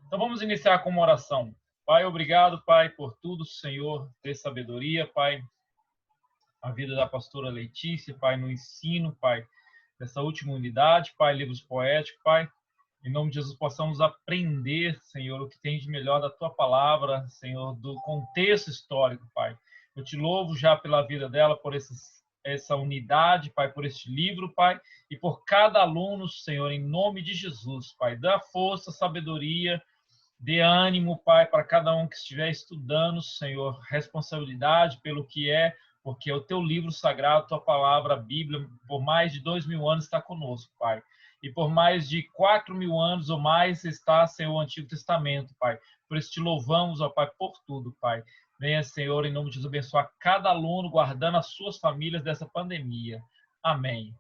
Então vamos iniciar com uma oração. Pai, obrigado, Pai, por tudo, Senhor, ter sabedoria, Pai, a vida da pastora Letícia, Pai, no ensino, Pai, dessa última unidade, Pai, livros poéticos, Pai. Em nome de Jesus, possamos aprender, Senhor, o que tem de melhor da Tua palavra, Senhor, do contexto histórico, Pai. Eu te louvo já pela vida dela, por essa unidade, Pai, por este livro, Pai, e por cada aluno, Senhor, em nome de Jesus, Pai. Dá força, sabedoria, dê ânimo, Pai, para cada um que estiver estudando, Senhor, responsabilidade pelo que é, porque é o Teu livro sagrado, Tua palavra, a Bíblia, por mais de 2000 anos está conosco, Pai. E por mais de 4000 anos ou mais está, Senhor, o Antigo Testamento, Pai. Por isso te louvamos, ó Pai, por tudo, Pai. Venha, Senhor, em nome de Jesus, abençoar cada aluno, guardando as suas famílias dessa pandemia. Amém.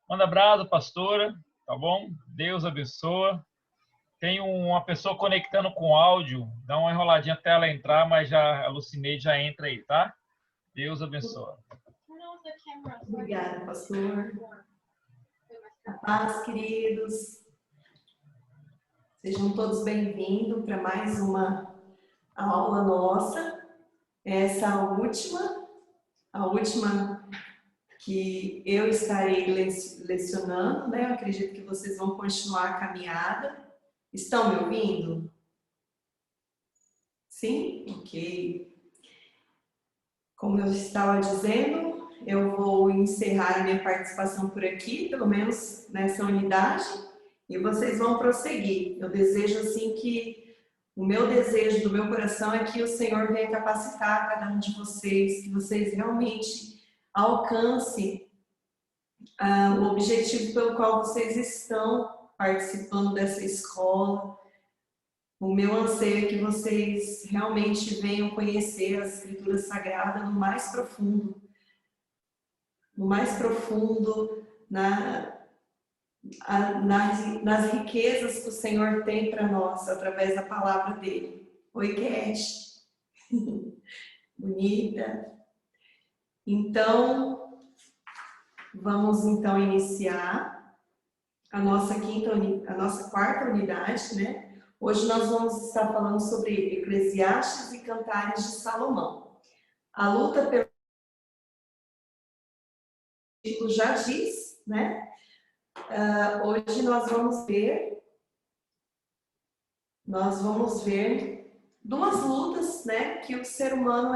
Manda abraço, pastora, tá bom? Deus abençoa. Tem uma pessoa conectando com áudio, dá uma enroladinha até ela entrar, mas já a Lucineide já entra aí, tá? Deus abençoa. Obrigada, pastor. A paz, queridos. Sejam todos bem-vindos para mais uma aula nossa. Essa a última que eu estarei lecionando, né? Eu acredito que vocês vão continuar a caminhada. Estão me ouvindo? Sim? Ok. Como eu estava dizendo, eu vou encerrar a minha participação por aqui, pelo menos nessa unidade, e vocês vão prosseguir. Eu desejo, assim, o meu desejo do meu coração é que o Senhor venha capacitar cada um de vocês, que vocês realmente alcancem o objetivo pelo qual vocês estão participando dessa escola. O meu anseio é que vocês realmente venham conhecer as Escrituras Sagradas no mais profundo, nas riquezas que o Senhor tem para nós, através da palavra dele. Oi, Cat. Bonita. Então, vamos então iniciar a nossa quarta unidade, né? Hoje nós vamos estar falando sobre Eclesiastes e Cantares de Salomão. A luta pelo título já diz, né? Hoje nós vamos ver duas lutas, né, que o ser humano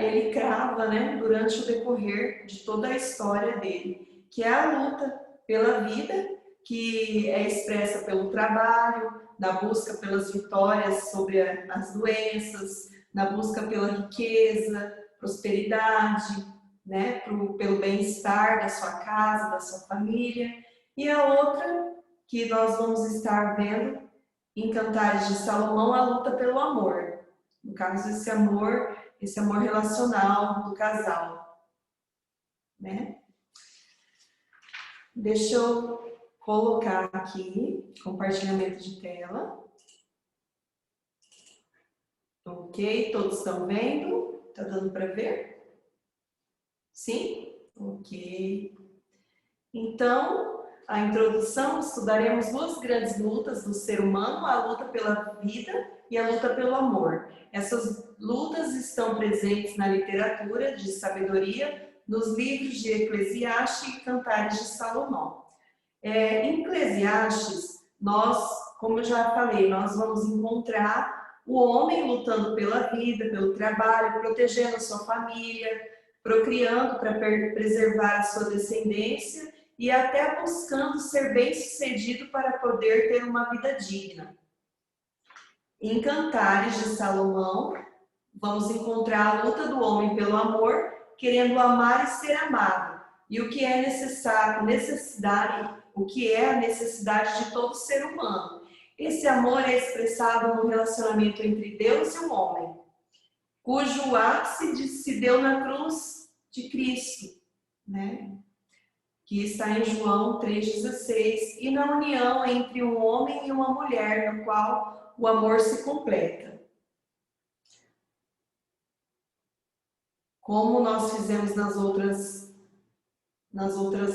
ele crava, né, durante o decorrer de toda a história dele, que é a luta pela vida, que é expressa pelo trabalho, na busca pelas vitórias sobre as doenças, na busca pela riqueza, prosperidade, né, pelo bem-estar da sua casa, da sua família. E a outra que nós vamos estar vendo em Cantares de Salomão, a luta pelo amor. No caso, esse amor relacional do casal, né? Deixa eu colocar aqui compartilhamento de tela. Ok, todos estão vendo? Tá dando para ver? Sim? Ok. Então, a introdução, estudaremos duas grandes lutas do ser humano, a luta pela vida e a luta pelo amor. Essas lutas estão presentes na literatura de sabedoria, nos livros de Eclesiastes e Cantares de Salomão. Em Eclesiastes, como eu já falei, nós vamos encontrar o homem lutando pela vida, pelo trabalho, protegendo a sua família, procriando para preservar a sua descendência e até buscando ser bem-sucedido para poder ter uma vida digna. Em Cantares de Salomão, vamos encontrar a luta do homem pelo amor, querendo amar e ser amado, e o que é a necessidade de todo ser humano. Esse amor é expressado no relacionamento entre Deus e o homem, cujo ápice se deu na cruz de Cristo, né? Que está em João 3,16, e na união entre um homem e uma mulher, no qual o amor se completa. Como nós fizemos nas outras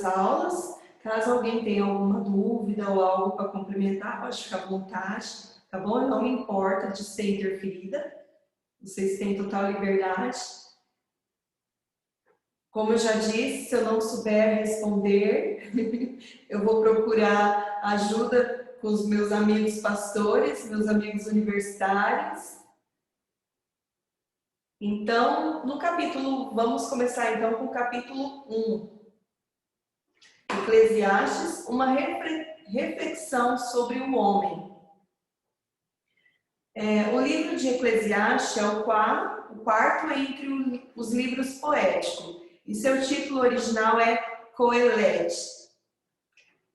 aulas, Caso alguém tenha alguma dúvida ou algo para complementar, pode ficar à vontade, tá bom? Não me importa de ser interferida, vocês têm total liberdade. Como eu já disse, se eu não souber responder, eu vou procurar ajuda com os meus amigos pastores, meus amigos universitários. Então, vamos começar então com o capítulo 1. Eclesiastes, uma reflexão sobre o homem. O livro de Eclesiastes é o quarto entre os livros poéticos, e seu título original é Coelete,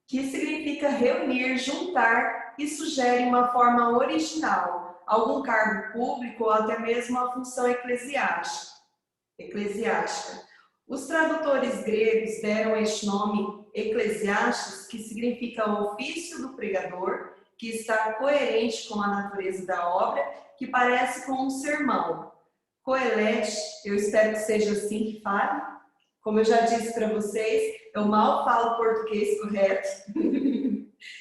que significa reunir, juntar, e sugere uma forma original, algum cargo público ou até mesmo uma função eclesiástica. Os tradutores gregos deram este nome Eclesiastes, que significa o ofício do pregador, que está coerente com a natureza da obra, que parece com um sermão. Coelete, eu espero que seja assim que fale. Como eu já disse para vocês, eu mal falo português correto.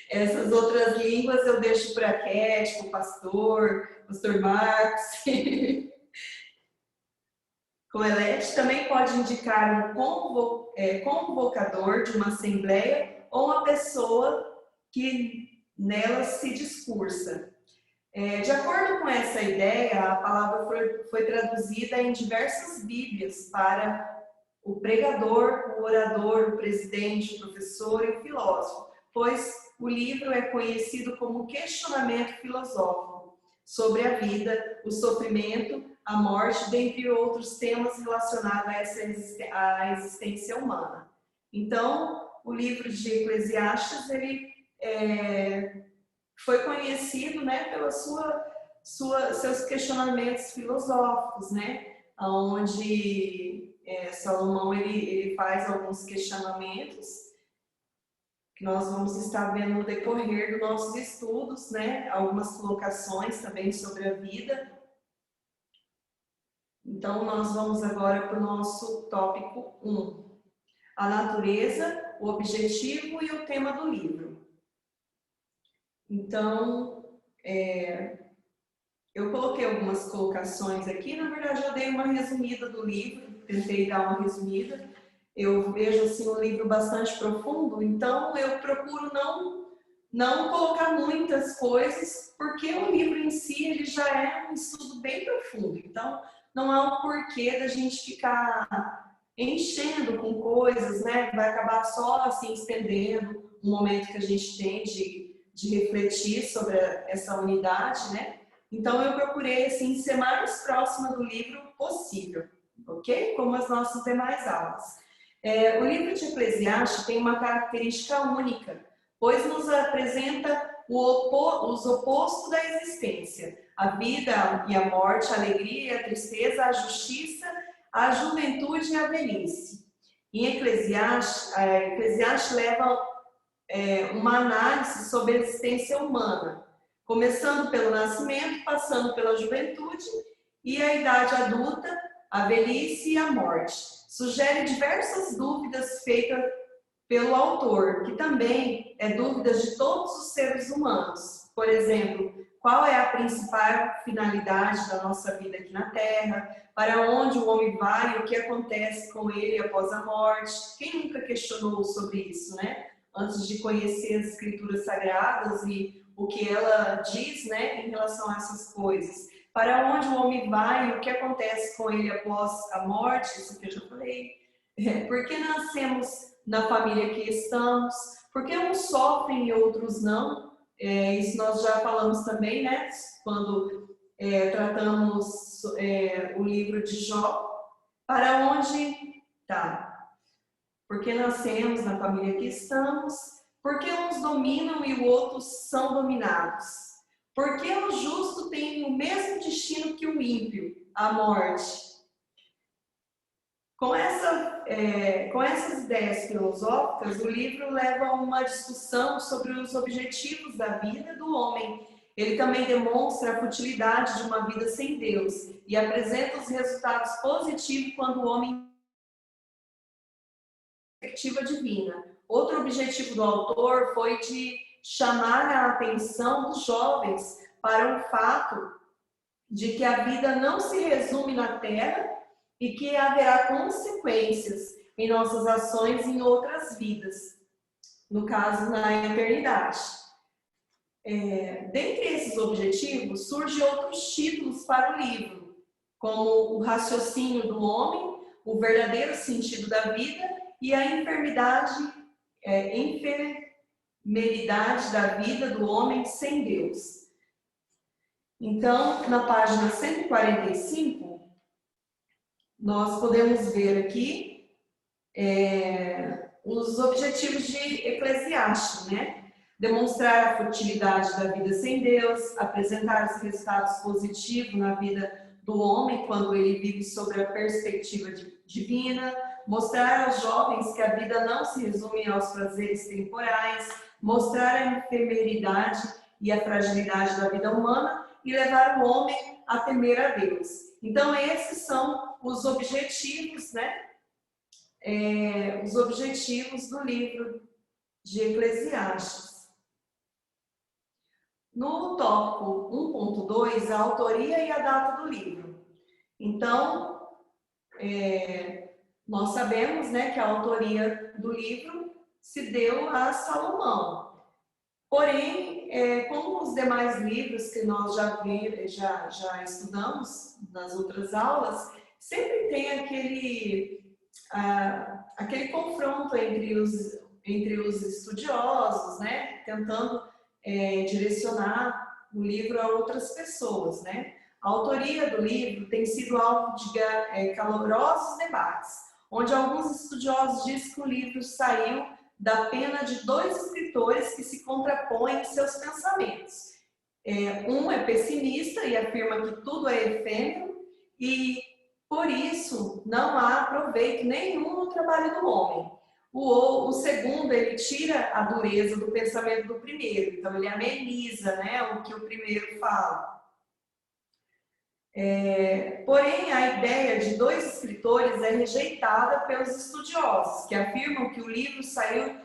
Essas outras línguas eu deixo para a Cat, para o pastor Marcos. Coelete também pode indicar um convocador de uma assembleia ou uma pessoa que nela se discursa. De acordo com essa ideia, a palavra foi traduzida em diversas bíblias para o pregador, o orador, o presidente, o professor e o filósofo, pois o livro é conhecido como questionamento filosófico sobre a vida, o sofrimento, a morte, dentre outros temas relacionados à existência humana. Então, o livro de Eclesiastes, ele foi conhecido, né, pelos seus questionamentos filosóficos, né, onde Salomão ele faz alguns questionamentos que nós vamos estar vendo no decorrer dos nossos estudos, né, algumas colocações também sobre a vida. Então, nós vamos agora para o nosso tópico 1. A natureza, o objetivo e o tema do livro. Então, eu coloquei algumas colocações aqui. Na verdade, eu dei uma resumida do livro, tentei dar uma resumida. Eu vejo assim, um livro bastante profundo, então eu procuro não colocar muitas coisas, porque o livro em si ele já é um estudo bem profundo. Então, não há um porquê da gente ficar enchendo com coisas, né? Vai acabar só assim estendendo o momento que a gente tem de refletir sobre essa unidade, né? Então eu procurei assim ser mais próxima do livro possível, ok? Como as nossas demais aulas. O livro de Eclesiastes tem uma característica única, pois nos apresenta os opostos da existência: a vida e a morte, a alegria e a tristeza, a justiça, a juventude e a velhice. Em Eclesiastes leva uma análise sobre a existência humana, começando pelo nascimento, passando pela juventude e a idade adulta, a velhice e a morte. Sugere diversas dúvidas feitas pelo autor, que também dúvidas de todos os seres humanos. Por exemplo, qual é a principal finalidade da nossa vida aqui na Terra? Para onde o homem vai e o que acontece com ele após a morte? Quem nunca questionou sobre isso, né? Antes de conhecer as escrituras sagradas e o que ela diz, né, em relação a essas coisas. Para onde o homem vai e o que acontece com ele após a morte? Isso que eu já falei. Por que nascemos na família que estamos? Por que uns sofrem e outros não? Isso nós já falamos também, né? Quando tratamos o livro de Jó. Para onde? Tá. Por que nascemos na família que estamos? Por que uns dominam e os outros são dominados? Por que o justo tem o mesmo destino que o ímpio, a morte? Com essas ideias filosóficas, o livro leva a uma discussão sobre os objetivos da vida do homem. Ele também demonstra a futilidade de uma vida sem Deus e apresenta os resultados positivos quando o homem perspectiva divina. Outro objetivo do autor foi de chamar a atenção dos jovens para o fato de que a vida não se resume na Terra e que haverá consequências em nossas ações em outras vidas, no caso, na eternidade. Dentre esses objetivos, surgem outros títulos para o livro, como o raciocínio do homem, o verdadeiro sentido da vida e a enfermidade da vida do homem sem Deus. Então, na página 145, nós podemos ver aqui os objetivos de Eclesiastes, né? Demonstrar a futilidade da vida sem Deus, apresentar os resultados positivos na vida do homem quando ele vive sobre a perspectiva divina, mostrar aos jovens que a vida não se resume aos prazeres temporais, mostrar a efemeridade e a fragilidade da vida humana e levar o homem a temer a Deus. Então, esses são os objetivos, né? Os objetivos do livro de Eclesiastes. No tópico 1.2, a autoria e a data do livro. Então, nós sabemos, né, que a autoria do livro se deu a Salomão. Porém, como os demais livros que nós já estudamos nas outras aulas, sempre tem aquele confronto entre os estudiosos, né, tentando direcionar o livro a outras pessoas, né? A autoria do livro tem sido alvo de calorosos debates, onde alguns estudiosos dizem que o livro saiu da pena de dois escritores que se contrapõem em seus pensamentos. Um é pessimista e afirma que tudo é efêmero e, por isso, não há proveito nenhum no trabalho do homem. O segundo, ele tira a dureza do pensamento do primeiro, então ele ameniza, né, o que o primeiro fala. Porém, a ideia de dois escritores é rejeitada pelos estudiosos, que afirmam que o livro saiu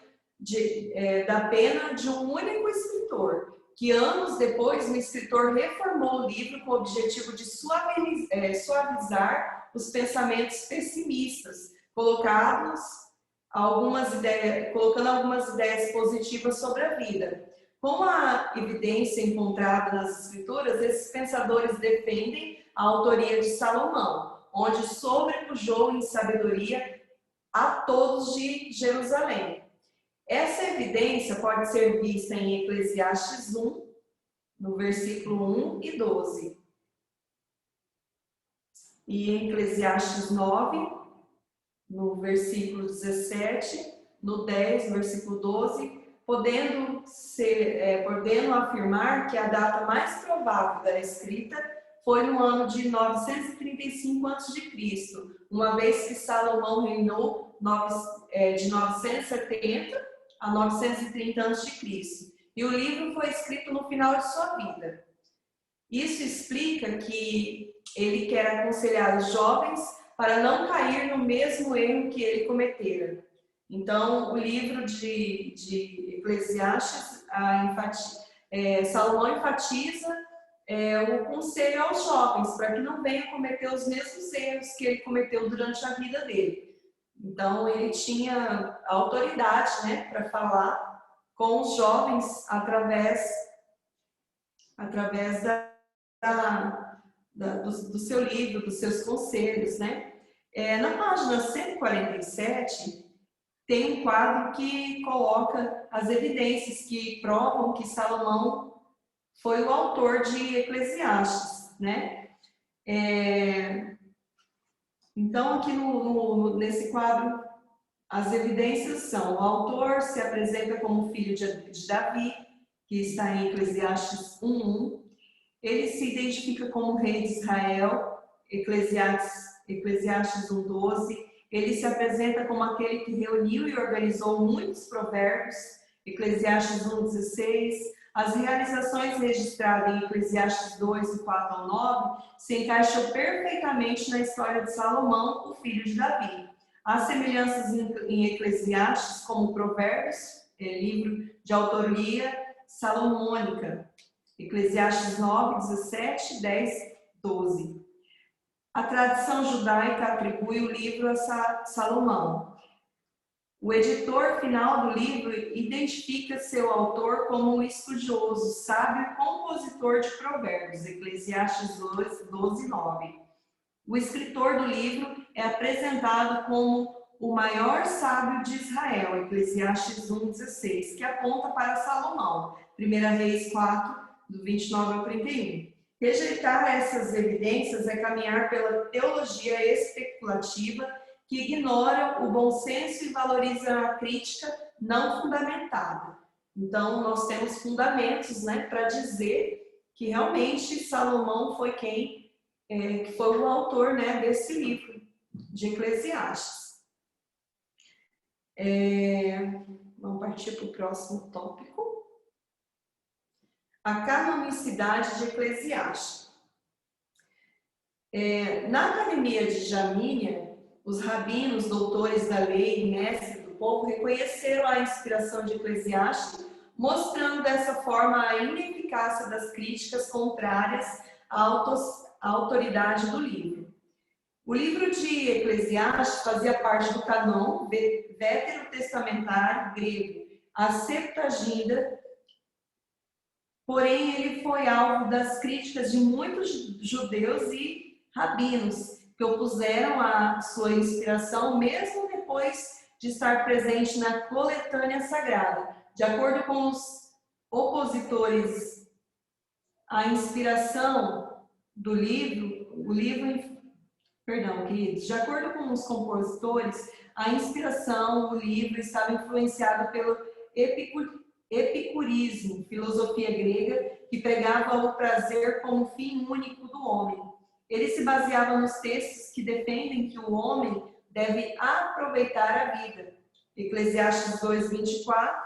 da pena de um único escritor, que anos depois o escritor reformou o livro com o objetivo de suavizar os pensamentos pessimistas, colocando algumas ideias positivas sobre a vida. Com a evidência encontrada nas escrituras, esses pensadores defendem a autoria de Salomão, onde sobrepujou em sabedoria a todos de Jerusalém. Essa evidência pode ser vista em Eclesiastes 1, no versículo 1 e 12. E em Eclesiastes 9, no versículo 17, no 10, no versículo 12, podendo afirmar que a data mais provável da escrita foi no ano de 935 a.C., uma vez que Salomão reinou de 970 a 930 a.C., e o livro foi escrito no final de sua vida. Isso explica que ele quer aconselhar os jovens para não cair no mesmo erro que ele cometera. Então, o livro de Eclesiastes, Salomão enfatiza o conselho aos jovens, para que não venham cometer os mesmos erros que ele cometeu durante a vida dele. Então, ele tinha autoridade, né, para falar com os jovens através do seu livro, dos seus conselhos, né? Na página 147, tem um quadro que coloca as evidências que provam que Salomão foi o autor de Eclesiastes, né? Então, aqui nesse quadro, as evidências são: o autor se apresenta como filho de Davi, que está em Eclesiastes 1:1. Ele se identifica como rei de Israel, Eclesiastes 1:12. Ele se apresenta como aquele que reuniu e organizou muitos provérbios, Eclesiastes 1:16. As realizações registradas em Eclesiastes 2, do 4 ao 9, se encaixam perfeitamente na história de Salomão, o filho de Davi. Há semelhanças em Eclesiastes, como Provérbios, livro de autoria salomônica, Eclesiastes 9, 17, 10, 12. A tradição judaica atribui o livro a Salomão. O editor final do livro identifica seu autor como um estudioso, sábio e compositor de provérbios, Eclesiastes 12, 9. O escritor do livro é apresentado como o maior sábio de Israel, Eclesiastes 1,16, que aponta para Salomão, 1 Reis 4, do 29 ao 31. Rejeitar essas evidências é caminhar pela teologia especulativa que ignora o bom senso e valoriza a crítica não fundamentada. Então, nós temos fundamentos, né, para dizer que realmente Salomão foi que foi o autor, né, desse livro de Eclesiastes. Vamos partir para o próximo tópico. A canonicidade de Eclesiastes. Na Academia de Jamínia, os rabinos, doutores da lei e mestres do povo reconheceram a inspiração de Eclesiastes, mostrando dessa forma a ineficácia das críticas contrárias à autoridade do livro. O livro de Eclesiastes fazia parte do cânon veterotestamentário grego, a Septuaginta. Porém, ele foi alvo das críticas de muitos judeus e rabinos, que opuseram a sua inspiração, mesmo depois de estar presente na coletânea sagrada. De acordo com os opositores à inspiração do livro, de acordo com os compositores, a inspiração do livro estava influenciada pelo epicurismo, filosofia grega, que pregava o prazer como fim único do homem. Ele se baseava nos textos que defendem que o homem deve aproveitar a vida. Eclesiastes 2, 24,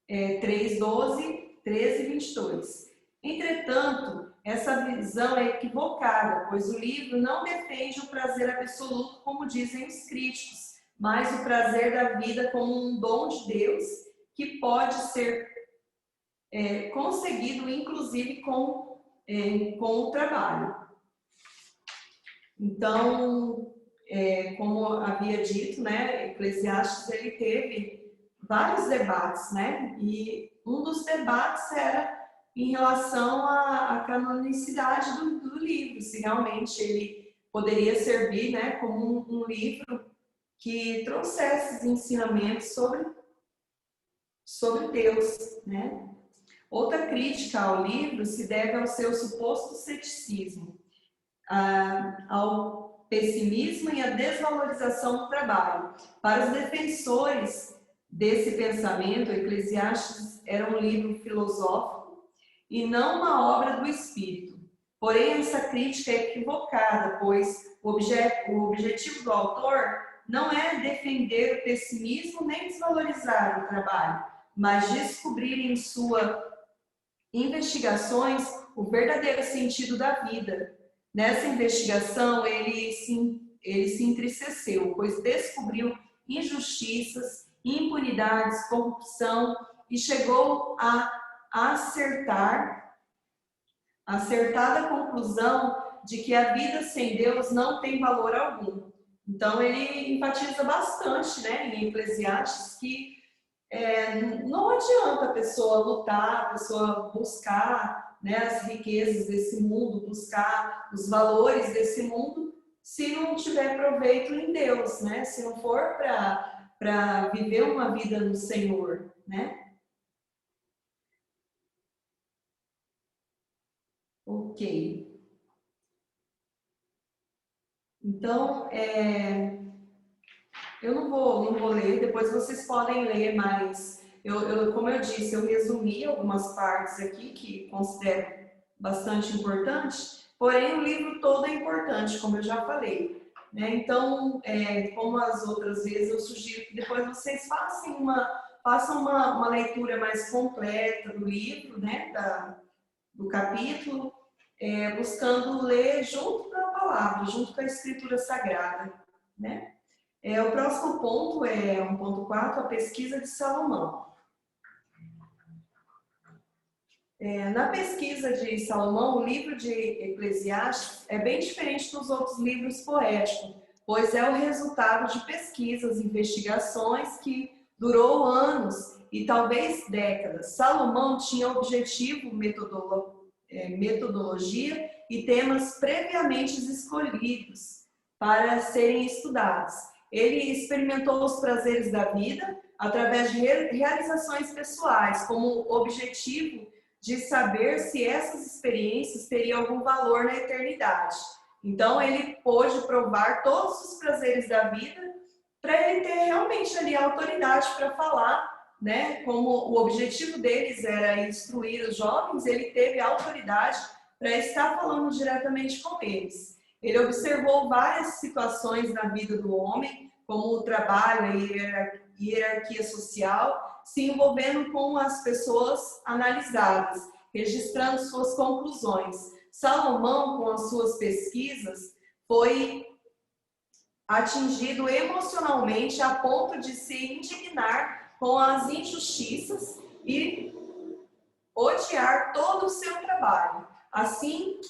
3, 12, 13 e 22. Entretanto, essa visão é equivocada, pois o livro não defende o prazer absoluto, como dizem os críticos, mas o prazer da vida como um dom de Deus, que pode ser conseguido, inclusive, com o trabalho. Então, como havia dito, né, Eclesiastes ele teve vários debates, né? E um dos debates era em relação à canonicidade do livro, se realmente ele poderia servir, né, como um livro que trouxesse os ensinamentos sobre Deus, né? Outra crítica ao livro se deve ao seu suposto ceticismo, ao pessimismo e à desvalorização do trabalho. Para os defensores desse pensamento, Eclesiastes era um livro filosófico e não uma obra do Espírito. Porém, essa crítica é equivocada, pois o objetivo do autor não é defender o pessimismo nem desvalorizar o trabalho, mas descobrir em suas investigações o verdadeiro sentido da vida. Nessa investigação, ele se entristeceu, pois descobriu injustiças, impunidades, corrupção e chegou a acertada conclusão de que a vida sem Deus não tem valor algum. Então, ele enfatiza bastante, né, em Eclesiastes, que não adianta a pessoa lutar, a pessoa buscar, né, as riquezas desse mundo, buscar os valores desse mundo, se não tiver proveito em Deus, né? Se não for para viver uma vida no Senhor, né? Ok. Então, eu não vou ler, depois vocês podem ler, mas como eu disse, eu resumi algumas partes aqui que considero bastante importantes, porém o livro todo é importante, como eu já falei, né? Então, como as outras vezes, eu sugiro que depois vocês façam uma leitura mais completa do livro, né? Do capítulo, buscando ler junto com a palavra, junto com a Escritura Sagrada, né? O próximo ponto é 1.4, a pesquisa de Salomão. Na pesquisa de Salomão, o livro de Eclesiastes é bem diferente dos outros livros poéticos, pois é o resultado de pesquisas, investigações que durou anos e talvez décadas. Salomão tinha objetivo, metodologia e temas previamente escolhidos para serem estudados. Ele experimentou os prazeres da vida através de realizações pessoais, como objetivo de saber se essas experiências teriam algum valor na eternidade. Então, ele pôde provar todos os prazeres da vida para ele ter realmente ali a autoridade para falar, né? Como o objetivo deles era instruir os jovens, ele teve a autoridade para estar falando diretamente com eles. Ele observou várias situações na vida do homem, como o trabalho, a hierarquia social, se envolvendo com as pessoas analisadas, registrando suas conclusões. Salomão, com as suas pesquisas, foi atingido emocionalmente a ponto de se indignar com as injustiças e odiar todo o seu trabalho. Assim,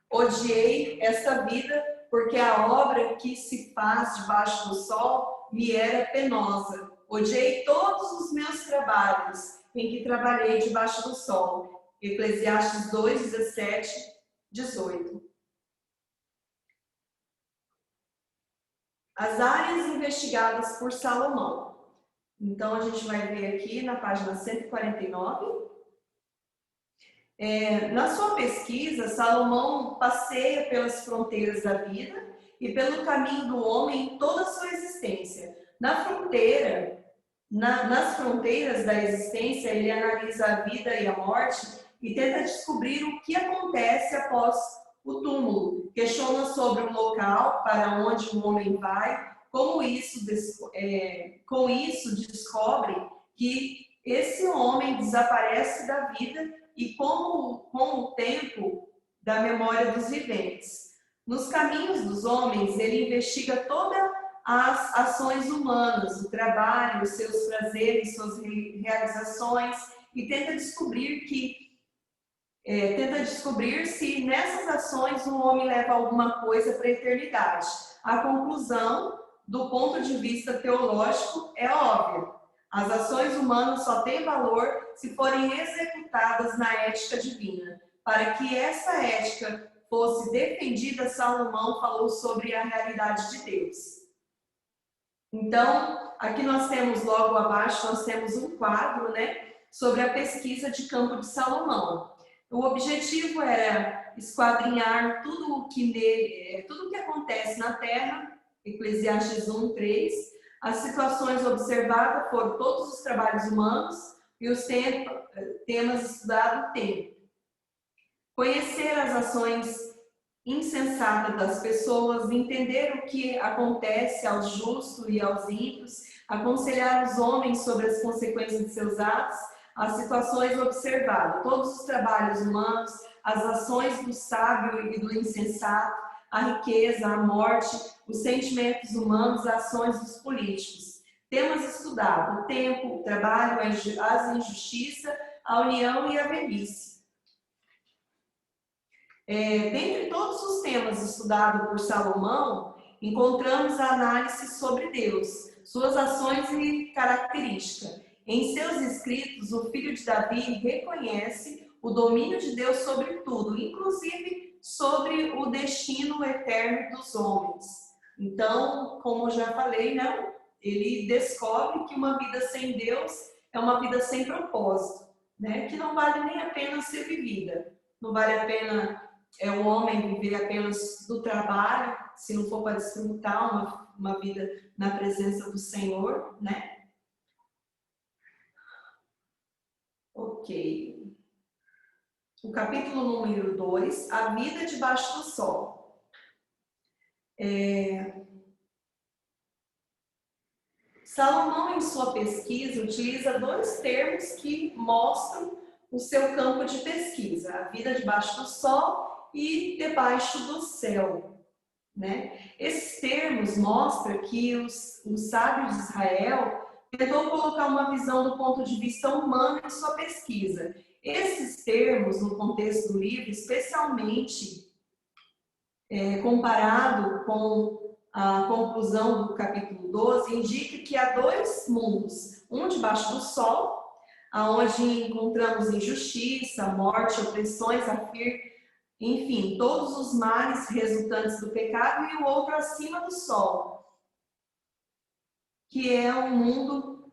odiei esta vida, porque a obra que se faz debaixo do sol me era penosa. Odiei todos os meus trabalhos em que trabalhei debaixo do sol. Eclesiastes 2, 17, 18. As áreas investigadas por Salomão. Então, a gente vai ver aqui na página 149. Na sua pesquisa, Salomão passeia pelas fronteiras da vida e pelo caminho do homem em toda a sua existência. Nas fronteiras da existência, ele analisa a vida e a morte e tenta descobrir o que acontece após o túmulo. Questiona sobre o local para onde o homem vai, com isso descobre que esse homem desaparece da vida e com o tempo da memória dos viventes. Nos caminhos dos homens, ele investiga todas as ações humanas, o trabalho, os seus prazeres, suas realizações, e tenta descobrir se nessas ações o homem leva alguma coisa para a eternidade. A conclusão, do ponto de vista teológico, é óbvia. As ações humanas só têm valor se forem executadas na ética divina. Para que essa ética fosse defendida, Salomão falou sobre a realidade de Deus. Então, aqui nós temos, logo abaixo, nós temos um quadro, né, sobre a pesquisa de campo de Salomão. O objetivo era esquadrinhar tudo que acontece na Terra, Eclesiastes 1, 3. As situações observadas foram todos os trabalhos humanos e os temas estudados no tempo. Conhecer as ações insensatas das pessoas, entender o que acontece aos justos e aos ímpios, aconselhar os homens sobre as consequências de seus atos, as situações observadas, todos os trabalhos humanos, as ações do sábio e do insensato, a riqueza, a morte, os sentimentos humanos, as ações dos políticos. Temas estudados: o tempo, o trabalho, as injustiças, a união e a velhice. Dentre todos os temas estudados por Salomão, encontramos a análise sobre Deus, suas ações e características. Em seus escritos, o filho de Davi reconhece o domínio de Deus sobre tudo, inclusive sobre o destino eterno dos homens. Então, como eu já falei, né, ele descobre que uma vida sem Deus é uma vida sem propósito, né, que não vale nem a pena ser vivida. Não vale a pena o homem viver apenas do trabalho, se não for para desfrutar uma vida na presença do Senhor, né? Ok. O capítulo número 2, a vida debaixo do sol. Salomão, em sua pesquisa, utiliza dois termos que mostram o seu campo de pesquisa: a vida debaixo do sol e debaixo do céu. né? Esses termos mostram que os sábios de Israel tentou colocar uma visão do ponto de vista humano em sua pesquisa. Esses termos, no contexto do livro, especialmente comparado com a conclusão do capítulo 12, indica que há dois mundos, um debaixo do sol, aonde encontramos injustiça, morte, opressões, enfim, todos os males resultantes do pecado, e o outro acima do sol, que é um mundo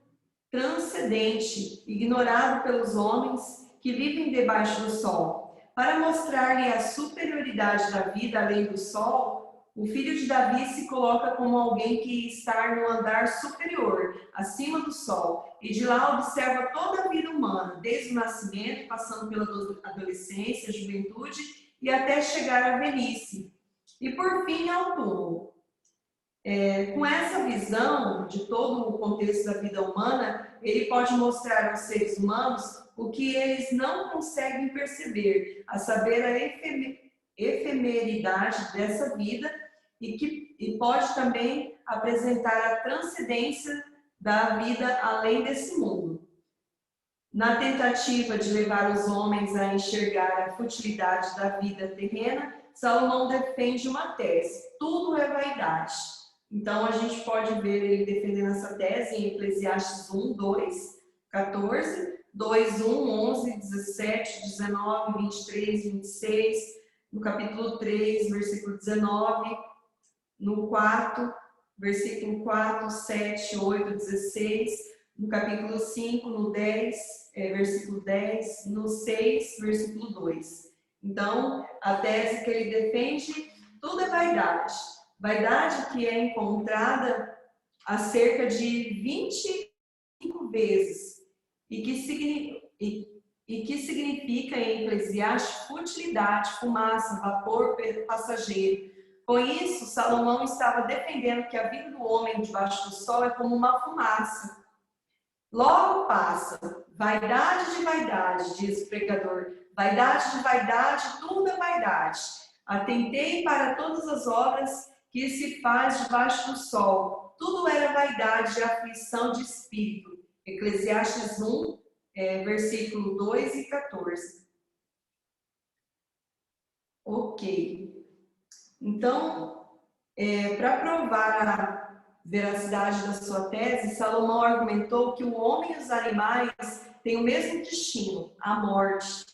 transcendente, ignorado pelos homens que vivem debaixo do sol. Para mostrar-lhe a superioridade da vida além do sol, o filho de Davi se coloca como alguém que está no andar superior, acima do sol, e de lá observa toda a vida humana, desde o nascimento, passando pela adolescência, juventude e até chegar à velhice, e por fim ao túmulo. Com essa visão de todo o contexto da vida humana, ele pode mostrar aos seres humanos o que eles não conseguem perceber, a saber, a efemeridade dessa vida, e pode também apresentar a transcendência da vida além desse mundo. Na tentativa de levar os homens a enxergar a futilidade da vida terrena, Salomão defende uma tese: tudo é vaidade. Então, a gente pode ver ele defendendo essa tese em Eclesiastes 1, 2, 14, 2, 1, 11, 17, 19, 23, 26, no capítulo 3, versículo 19, no 4, versículo 4, 7, 8, 16, no capítulo 5, no 10, versículo 10, no 6, versículo 2. Então, a tese que ele defende, tudo é vaidade. Vaidade que é encontrada a cerca de 25 vezes e que significa em Eclesiastes futilidade, fumaça, vapor passageiro. Com isso, Salomão estava defendendo que a vida do homem debaixo do sol é como uma fumaça. Logo passa, vaidade de vaidade, diz o pregador. Vaidade de vaidade, tudo é vaidade. Atentei para todas as obras que se faz debaixo do sol. Tudo era vaidade e aflição de espírito. Eclesiastes 1, versículo 2 e 14. Ok. Então, para provar a veracidade da sua tese, Salomão argumentou que o homem e os animais têm o mesmo destino, a morte.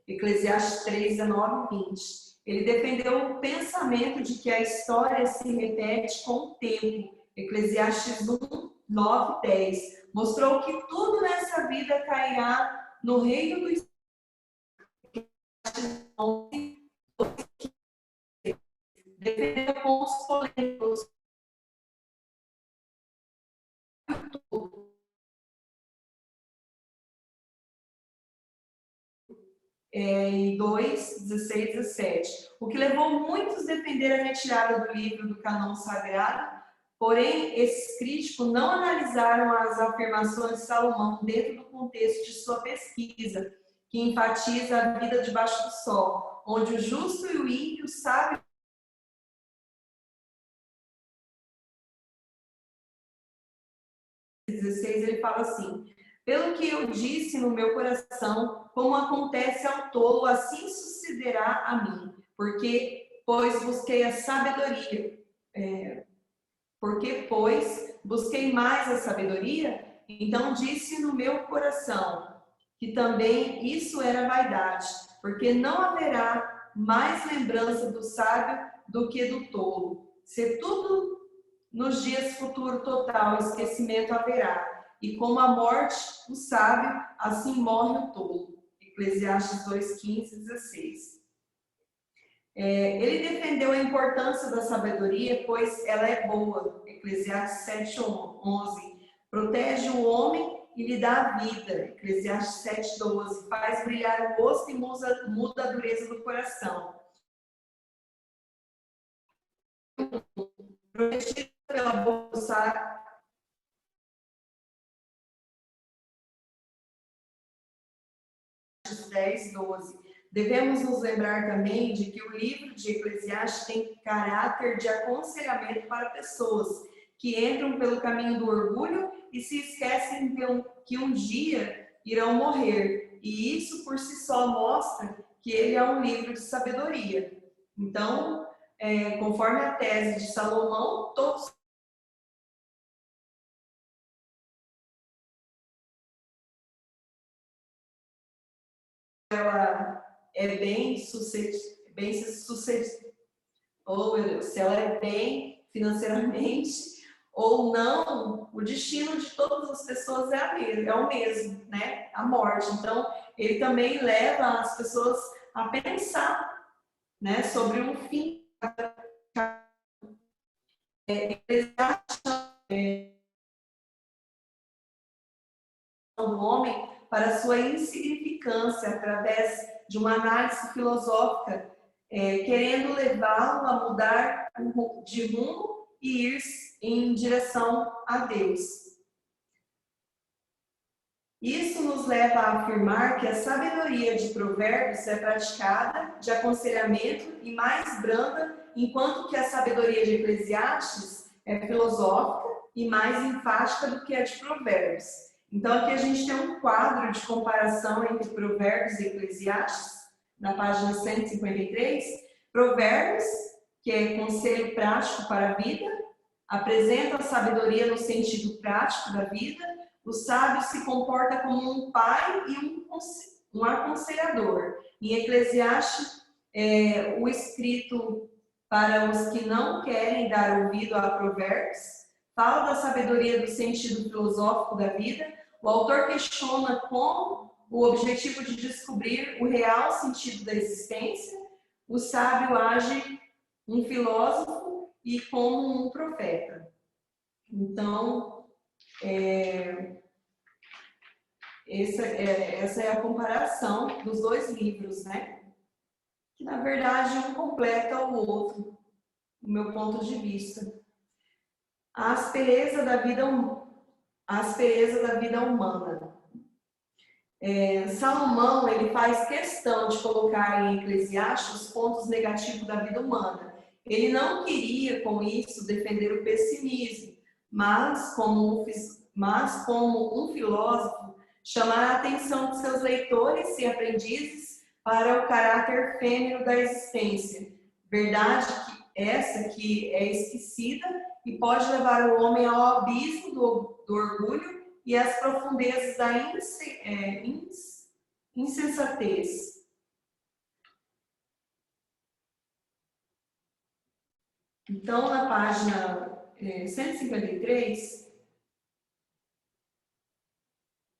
Eclesiastes 3, 19 e 20. Ele defendeu o pensamento de que a história se repete com o tempo. Eclesiastes 1, 9 e 10. Mostrou que tudo nessa vida cairá no reino do Espírito. Defendeu pontos polêmicos. Em 2, 16 e 17. O que levou muitos a defender a retirada do livro do cânon sagrado, porém, esses críticos não analisaram as afirmações de Salomão dentro do contexto de sua pesquisa, que enfatiza a vida debaixo do sol, onde o justo e o ímpio sabem. 16, ele fala assim: pelo que eu disse no meu coração, como acontece ao tolo, assim sucederá a mim, pois busquei a sabedoria. Busquei mais a sabedoria, então disse no meu coração que também isso era vaidade, porque não haverá mais lembrança do sábio do que do tolo. Se tudo nos dias futuros total esquecimento haverá, e como a morte o sábio, assim morre o tolo. Eclesiastes 2, 15 e 16. Ele defendeu a importância da sabedoria, pois ela é boa. Eclesiastes 7, 11. Protege o homem e lhe dá a vida. Eclesiastes 7, 12. Faz brilhar o rosto e muda a dureza do coração. Protegido pela boca do sábio, 10, 12. devemos nos lembrar também de que o livro de Eclesiastes tem caráter de aconselhamento para pessoas que entram pelo caminho do orgulho e se esquecem que um dia irão morrer. E isso por si só mostra que ele é um livro de sabedoria. Então, conforme a tese de Salomão, todos ela é bem sucedida, ou se ela é bem financeiramente ou não, o destino de todas as pessoas é o mesmo, né? A morte. Então, ele também leva as pessoas a pensar, né, sobre o fim. Eles acham do homem para sua insignificância através de uma análise filosófica, querendo levá-lo a mudar de rumo e ir em direção a Deus. Isso nos leva a afirmar que a sabedoria de Provérbios é praticada de aconselhamento e mais branda, enquanto que a sabedoria de Eclesiastes é filosófica e mais enfática do que a de Provérbios. Então, aqui a gente tem um quadro de comparação entre Provérbios e Eclesiastes, na página 153. Provérbios, que é conselho prático para a vida, apresenta a sabedoria no sentido prático da vida. O sábio se comporta como um pai e um aconselhador. Em Eclesiastes, o escrito para os que não querem dar ouvido a Provérbios, fala da sabedoria do sentido filosófico da vida. O autor questiona como o objetivo de descobrir o real sentido da existência. O sábio age um filósofo e como um profeta. Então, essa é a comparação dos dois livros, né? Que, na verdade, um completa o outro, do meu ponto de vista. A aspereza da vida humana. Salomão, ele faz questão de colocar em Eclesiastes os pontos negativos da vida humana. Ele não queria, com isso, defender o pessimismo, mas como um filósofo, chamar a atenção de seus leitores e aprendizes para o caráter efêmero da existência. Verdade que é esquecida e pode levar o homem ao abismo do orgulho e às profundezas da insensatez. Então, na página 153,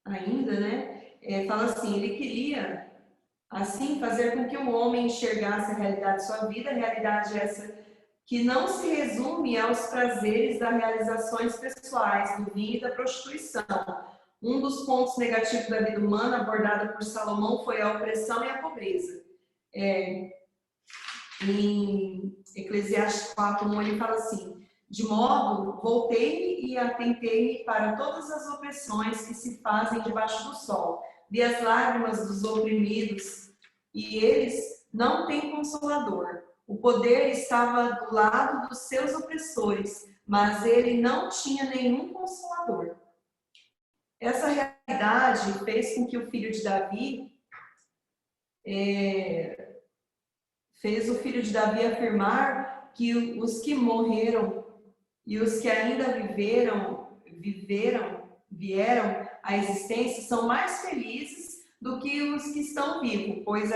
ainda, né, fala assim, ele queria, assim, fazer com que o homem enxergasse a realidade de sua vida, a realidade essa que não se resume aos prazeres das realizações pessoais, do vinho e da prostituição. Um dos pontos negativos da vida humana abordado por Salomão foi a opressão e a pobreza. Em Eclesiastes 4:1 ele fala assim: de modo, voltei-me e atentei-me para todas as opressões que se fazem debaixo do sol. Vi as lágrimas dos oprimidos, e eles não têm consolador. O poder estava do lado dos seus opressores, mas ele não tinha nenhum consolador. Essa realidade fez com que o filho de Davi afirmar que os que morreram e os que ainda vieram à existência são mais felizes do que os que estão vivos, pois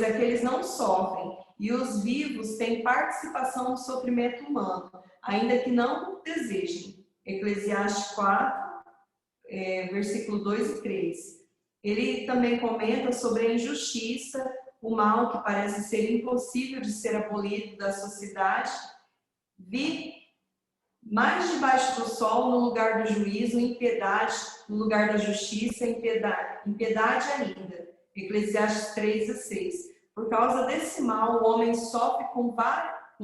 aqueles não sofrem, e os vivos têm participação no sofrimento humano, ainda que não desejem. Eclesiastes 4, versículo 2 e 3. Ele também comenta sobre a injustiça, o mal que parece ser impossível de ser abolido da sociedade. Vi mais debaixo do sol, no lugar do juízo, impiedade, no lugar da justiça, impiedade ainda. Eclesiastes 3:6. Por causa desse mal, o homem sofre com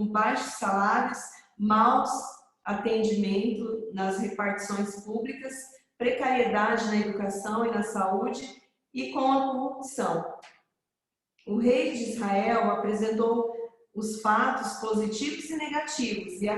baixos salários, maus atendimento nas repartições públicas, precariedade na educação e na saúde e com a corrupção. O rei de Israel apresentou os fatos positivos e negativos e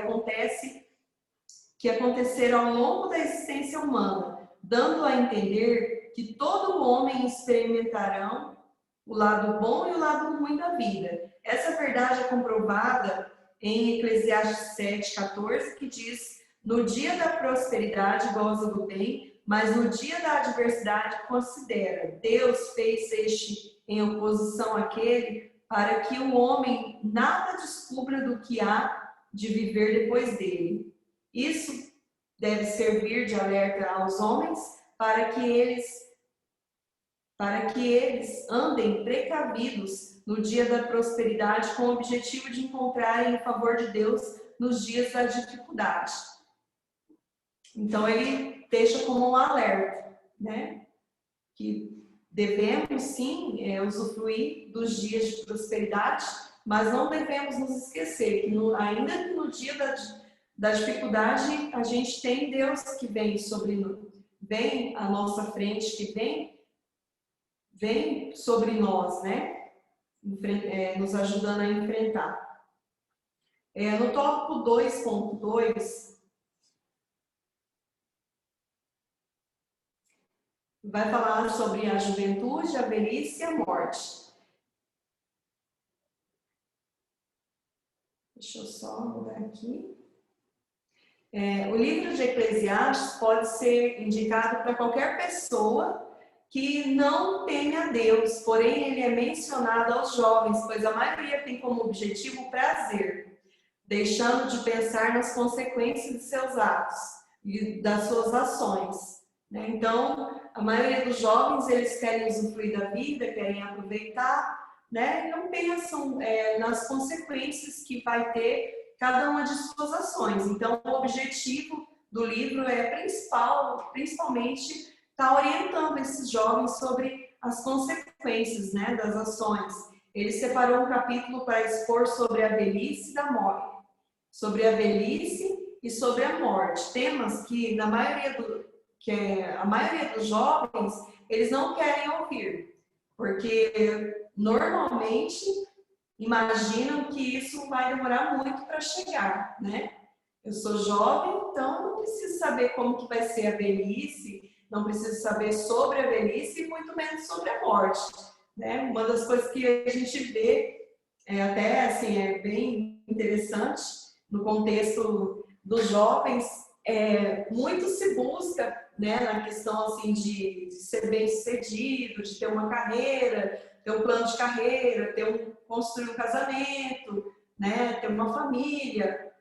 aconteceram ao longo da existência humana, dando a entender que todo homem experimentarão o lado bom e o lado ruim da vida. Essa verdade é comprovada em Eclesiastes 7:14, que diz: no dia da prosperidade goza do bem, mas no dia da adversidade considera. Deus fez este em oposição àquele, para que o homem nada descubra do que há de viver depois dele. Isso deve servir de alerta aos homens para que eles andem precavidos no dia da prosperidade, com o objetivo de encontrarem o favor de Deus nos dias da dificuldade. Então ele deixa como um alerta, né? Que devemos sim usufruir dos dias de prosperidade, mas não devemos nos esquecer que ainda que no dia da dificuldade a gente tem Deus que vem à nossa frente, que vem sobre nós, né? Nos ajudando a enfrentar. No tópico 2.2, vai falar sobre a juventude, a velhice e a morte. Deixa eu só mudar aqui. O livro de Eclesiastes pode ser indicado para qualquer pessoa que não teme a Deus, porém ele é mencionado aos jovens, pois a maioria tem como objetivo o prazer, deixando de pensar nas consequências de seus atos e das suas ações. Então, a maioria dos jovens, eles querem usufruir da vida, querem aproveitar, né? E não pensam nas consequências que vai ter cada uma de suas ações. Então, o objetivo do livro é principalmente estar orientando esses jovens sobre as consequências, né, das ações. Ele separou um capítulo para expor sobre a velhice da morte, sobre a velhice e sobre a morte, temas que a maioria dos jovens eles não querem ouvir, porque normalmente imaginam que isso vai demorar muito para chegar, né? Eu sou jovem, então não preciso saber como que vai ser a velhice, não preciso saber sobre a velhice e muito menos sobre a morte, né? Uma das coisas que a gente vê, até assim, é bem interessante no contexto dos jovens, muito se busca, né, na questão assim de ser bem-sucedido, de ter uma carreira, ter um plano de carreira, construir um casamento, né, ter uma família,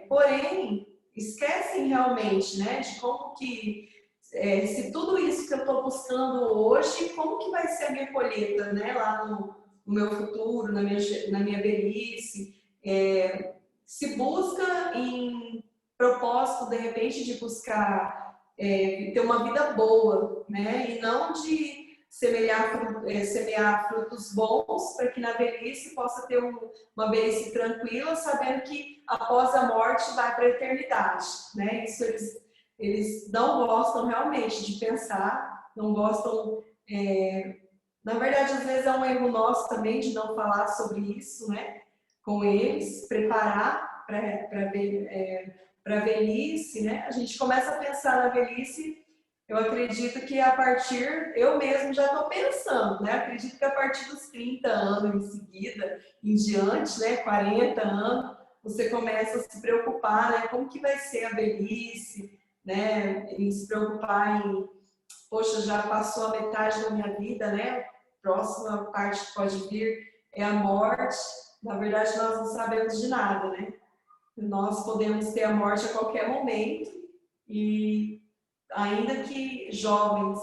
porém esquecem realmente, né, de como que se tudo isso que eu estou buscando hoje, como que vai ser a minha colheita, né, lá no meu futuro, na minha velhice. Se busca em propósito, de repente, de buscar ter uma vida boa, né, e não de semear frutos bons para que na velhice possa ter uma velhice tranquila, sabendo que após a morte vai para a eternidade, né? Isso eles não gostam realmente de pensar, não gostam. Na verdade, às vezes é um erro nosso também de não falar sobre isso, né? Com eles, preparar para a velhice, né? A gente começa a pensar na velhice. Eu acredito que eu mesmo já estou pensando, né? Acredito que a partir dos 30 anos em seguida, em diante, né? 40 anos, você começa a se preocupar, né? Como que vai ser a velhice, né? E se preocupar em, poxa, já passou a metade da minha vida, né? Próxima parte que pode vir é a morte. Na verdade, nós não sabemos de nada, né? Nós podemos ter a morte a qualquer momento e ainda que jovens,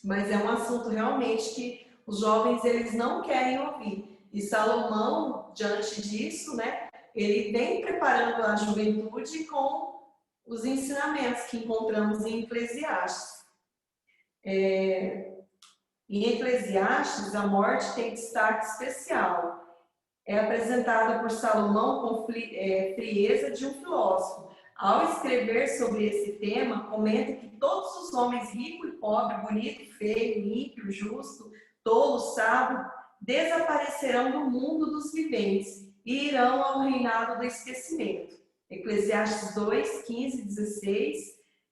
mas é um assunto realmente que os jovens eles não querem ouvir. E Salomão, diante disso, né, ele vem preparando a juventude com os ensinamentos que encontramos em Eclesiastes. Em Eclesiastes, a morte tem destaque especial. É apresentada por Salomão com frieza de um filósofo. Ao escrever sobre esse tema, comenta que todos os homens, rico e pobre, bonito e feio, ímpio, justo, tolo, sábio, desaparecerão do mundo dos viventes e irão ao reinado do esquecimento. Eclesiastes 2, 15, 16,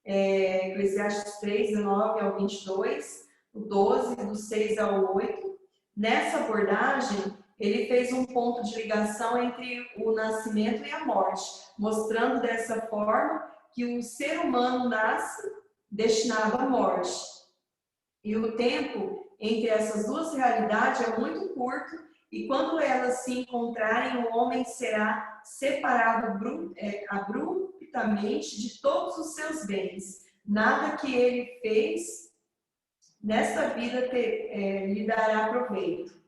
Eclesiastes 3, 19 ao 22, o 12, do 6 ao 8. Nessa abordagem, ele fez um ponto de ligação entre o nascimento e a morte, mostrando dessa forma que o ser humano nasce destinado à morte. E o tempo entre essas duas realidades é muito curto, e quando elas se encontrarem, o homem será separado abruptamente de todos os seus bens. Nada que ele fez nesta vida lhe dará proveito.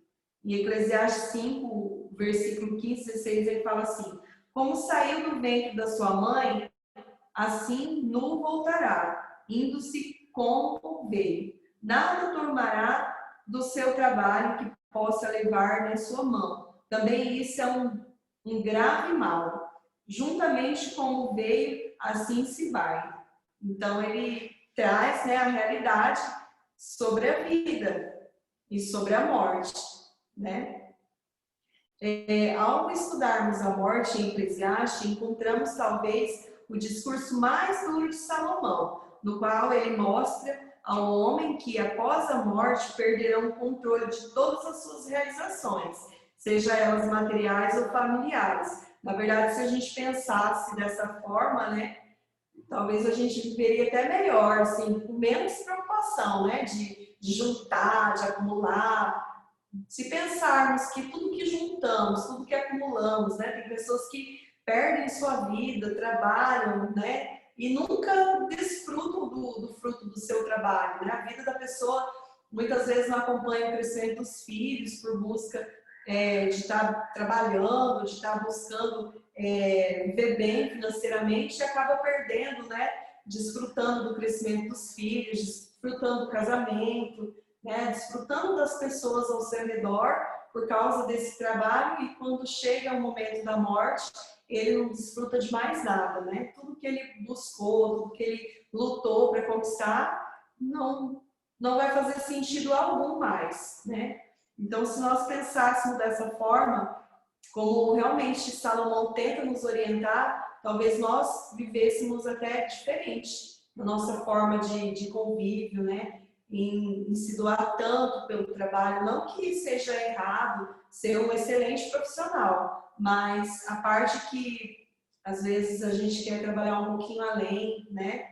Em Eclesiastes 5, versículo 15, 16, ele fala assim: como saiu do ventre da sua mãe, assim nu voltará, indo-se como veio. Nada tomará do seu trabalho que possa levar na sua mão. Também isso é um grave mal. Juntamente como veio, assim se vai. Então ele traz, né, a realidade sobre a vida e sobre a morte, né? Ao estudarmos a morte em Eclesiastes, encontramos talvez o discurso mais duro de Salomão, no qual ele mostra ao homem que após a morte perderão o controle de todas as suas realizações, seja elas materiais ou familiares. Na verdade, se a gente pensasse dessa forma, né, talvez a gente viveria até melhor, assim, com menos preocupação, né, de juntar, de acumular. Se pensarmos que tudo que juntamos, tudo que acumulamos, né, tem pessoas que perdem sua vida, trabalham, né, e nunca desfrutam do fruto do seu trabalho, né? A vida da pessoa muitas vezes não acompanha o crescimento dos filhos por busca de estar trabalhando, de estar buscando viver bem financeiramente, e acaba perdendo, né, desfrutando do crescimento dos filhos, desfrutando do casamento, né, desfrutando das pessoas ao seu redor por causa desse trabalho, e quando chega o momento da morte, ele não desfruta de mais nada, né? Tudo que ele buscou, tudo que ele lutou para conquistar, não vai fazer sentido algum mais, né? Então, se nós pensássemos dessa forma, como realmente Salomão tenta nos orientar, talvez nós vivêssemos até diferente na nossa forma de convívio, né? Em se doar tanto pelo trabalho. Não que seja errado ser um excelente profissional, mas a parte que às vezes a gente quer trabalhar um pouquinho além, né?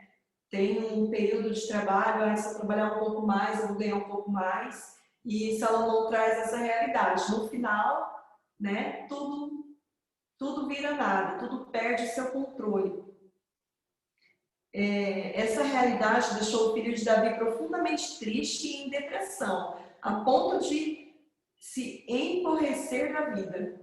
Tem um período de trabalho, se eu trabalhar um pouco mais, eu vou ganhar um pouco mais. E Salomão traz essa realidade. No final, né, tudo vira nada, tudo perde seu controle. Essa realidade deixou o filho de Davi profundamente triste e em depressão, a ponto de se emborrecer da vida.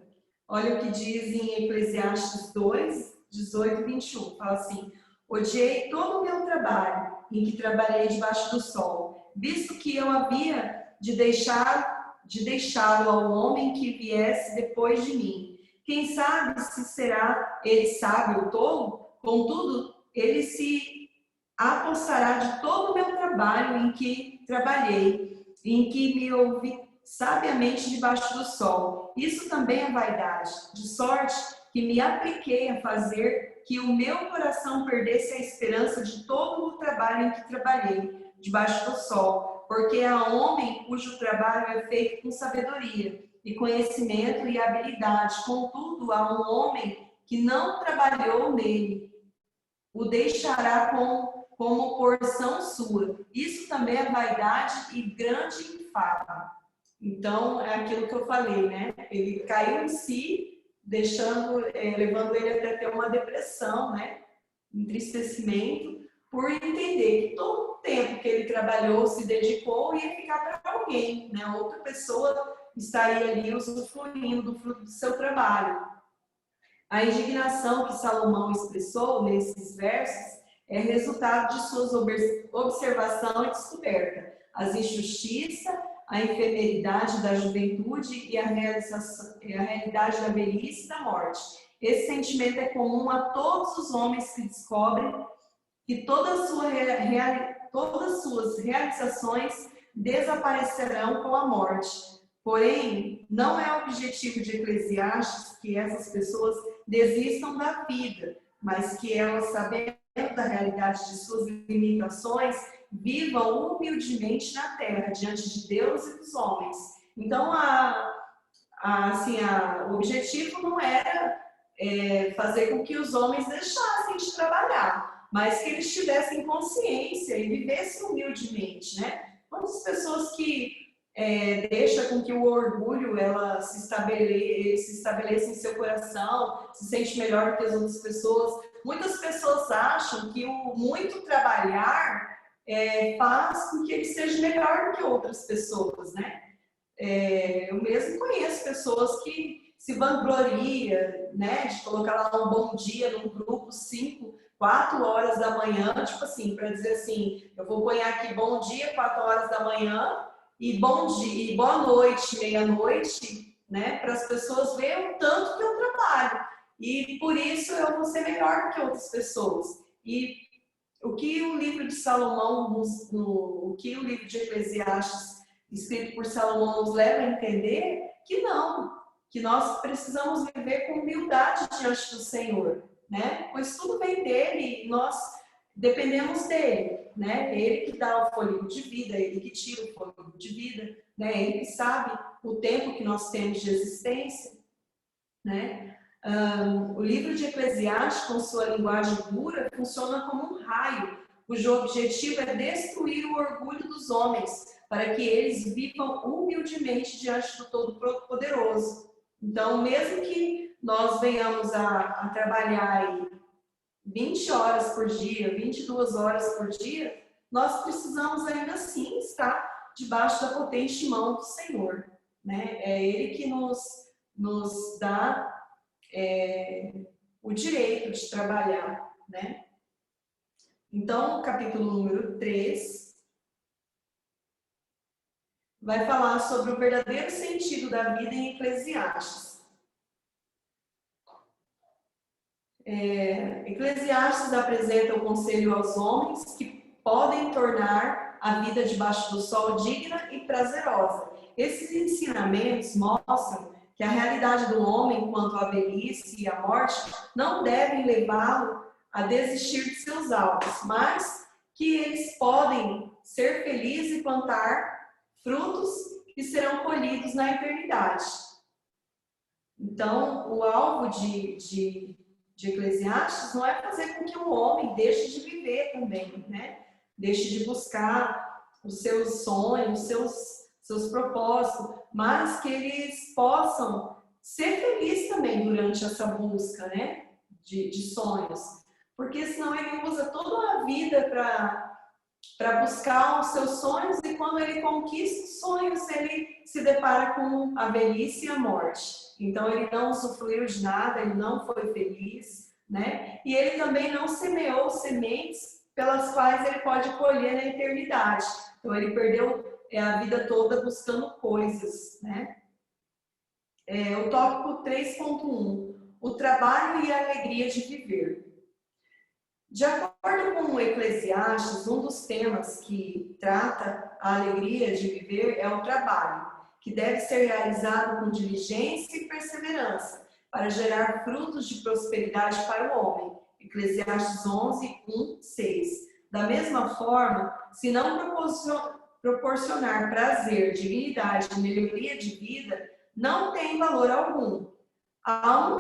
Olha o que diz em Eclesiastes 2, 18 e 21. Fala assim: odiei todo o meu trabalho, em que trabalhei debaixo do sol, visto que eu havia de deixá-lo ao homem que viesse depois de mim. Quem sabe se será ele sábio ou tolo? Contudo, ele se apossará de todo o meu trabalho em que trabalhei, em que me ouvi sabiamente debaixo do sol. Isso também é vaidade, de sorte que me apliquei a fazer que o meu coração perdesse a esperança de todo o trabalho em que trabalhei debaixo do sol, porque há homem cujo trabalho é feito com sabedoria e conhecimento e habilidade. Contudo, há um homem que não trabalhou nele, o deixará como porção sua. Isso também é vaidade e grande enfado. Então, é aquilo que eu falei, né? Ele caiu em si, levando ele até ter uma depressão, né? Entristecimento, por entender que todo o tempo que ele trabalhou, se dedicou, ia ficar para alguém, né? Outra pessoa estaria ali usufruindo do fruto do seu trabalho. A indignação que Salomão expressou nesses versos é resultado de suas observação e descoberta. As injustiças, a enfermidade da juventude e a realidade da velhice e da morte. Esse sentimento é comum a todos os homens que descobrem que todas as suas realizações desaparecerão com a morte. Porém, não é o objetivo de Eclesiastes que essas pessoas desistam da vida, mas que elas, sabendo da realidade de suas limitações, vivam humildemente na terra, diante de Deus e dos homens. Então, o objetivo não era fazer com que os homens deixassem de trabalhar, mas que eles tivessem consciência e vivessem humildemente, né? Quantas pessoas que deixa com que o orgulho ela se estabeleça em seu coração, se sente melhor que as outras pessoas. Muitas pessoas acham que o muito trabalhar faz com que ele seja melhor do que outras pessoas, né? Eu mesmo conheço pessoas que se vangloriam, né, de colocar lá um bom dia num grupo 4 horas da manhã, tipo assim, para dizer assim, eu vou pôr aqui bom dia 4 horas da manhã e bom dia e boa noite, meia-noite, né, para as pessoas verem o tanto que eu trabalho. E por isso eu vou ser melhor do que outras pessoas. E o que o livro de Salomão, o que o livro de Eclesiastes, escrito por Salomão, nos leva a entender que não, que nós precisamos viver com humildade diante do Senhor, né? Pois tudo vem dele e nós dependemos dele, né? Ele que dá o fôlego de vida, ele que tira o fôlego de vida, né? Ele que sabe o tempo que nós temos de existência, né? O livro de Eclesiastes, com sua linguagem dura, funciona como um raio, cujo objetivo é destruir o orgulho dos homens, para que eles vivam humildemente diante do Todo-Poderoso. Então, mesmo que nós venhamos a trabalhar aí 20 horas por dia, 22 horas por dia, nós precisamos ainda assim estar debaixo da potente mão do Senhor, né? É Ele que nos dá o direito de trabalhar, né? Então, o capítulo número 3 vai falar sobre o verdadeiro sentido da vida em Eclesiastes. Eclesiastes apresenta o conselho aos homens que podem tornar a vida debaixo do sol digna e prazerosa. Esses ensinamentos mostram que a realidade do homem quanto à velhice e à morte não devem levá-lo a desistir de seus alvos, mas que eles podem ser felizes e plantar frutos que serão colhidos na eternidade. Então, o alvo de Eclesiastes não é fazer com que o homem deixe de viver também, né? Deixe de buscar os seus sonhos, seus propósitos, mas que eles possam ser felizes também durante essa busca, né? De sonhos. Porque senão ele usa toda a vida para buscar os seus sonhos, e quando ele conquista os sonhos, ele se depara com a velhice e a morte. Então ele não usufruiu de nada, ele não foi feliz, né? E ele também não semeou sementes pelas quais ele pode colher na eternidade. Então ele perdeu a vida toda buscando coisas, né? O tópico 3.1, o trabalho e a alegria de viver. De acordo com o Eclesiastes, um dos temas que trata a alegria de viver é o trabalho, que deve ser realizado com diligência e perseverança, para gerar frutos de prosperidade para o homem. Eclesiastes 11, 1, 6. Da mesma forma, se não proporcionar prazer, dignidade e melhoria de vida, não tem valor algum. Há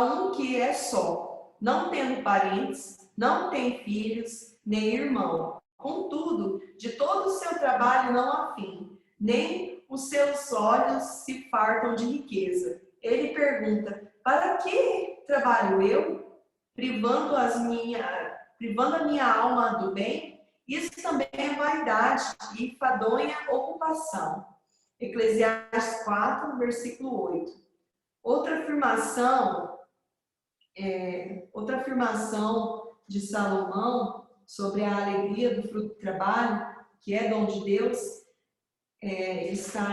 um que é só, não tendo parentes, não tem filhos, nem irmão. Contudo, de todo o seu trabalho não há fim, nem os seus olhos se fartam de riqueza. Ele pergunta, para que trabalho eu, privando a minha alma do bem? Isso também é vaidade e enfadonha ocupação. Eclesiastes 4, versículo 8. Outra afirmação de Salomão sobre a alegria do fruto do trabalho, que é dom de Deus, está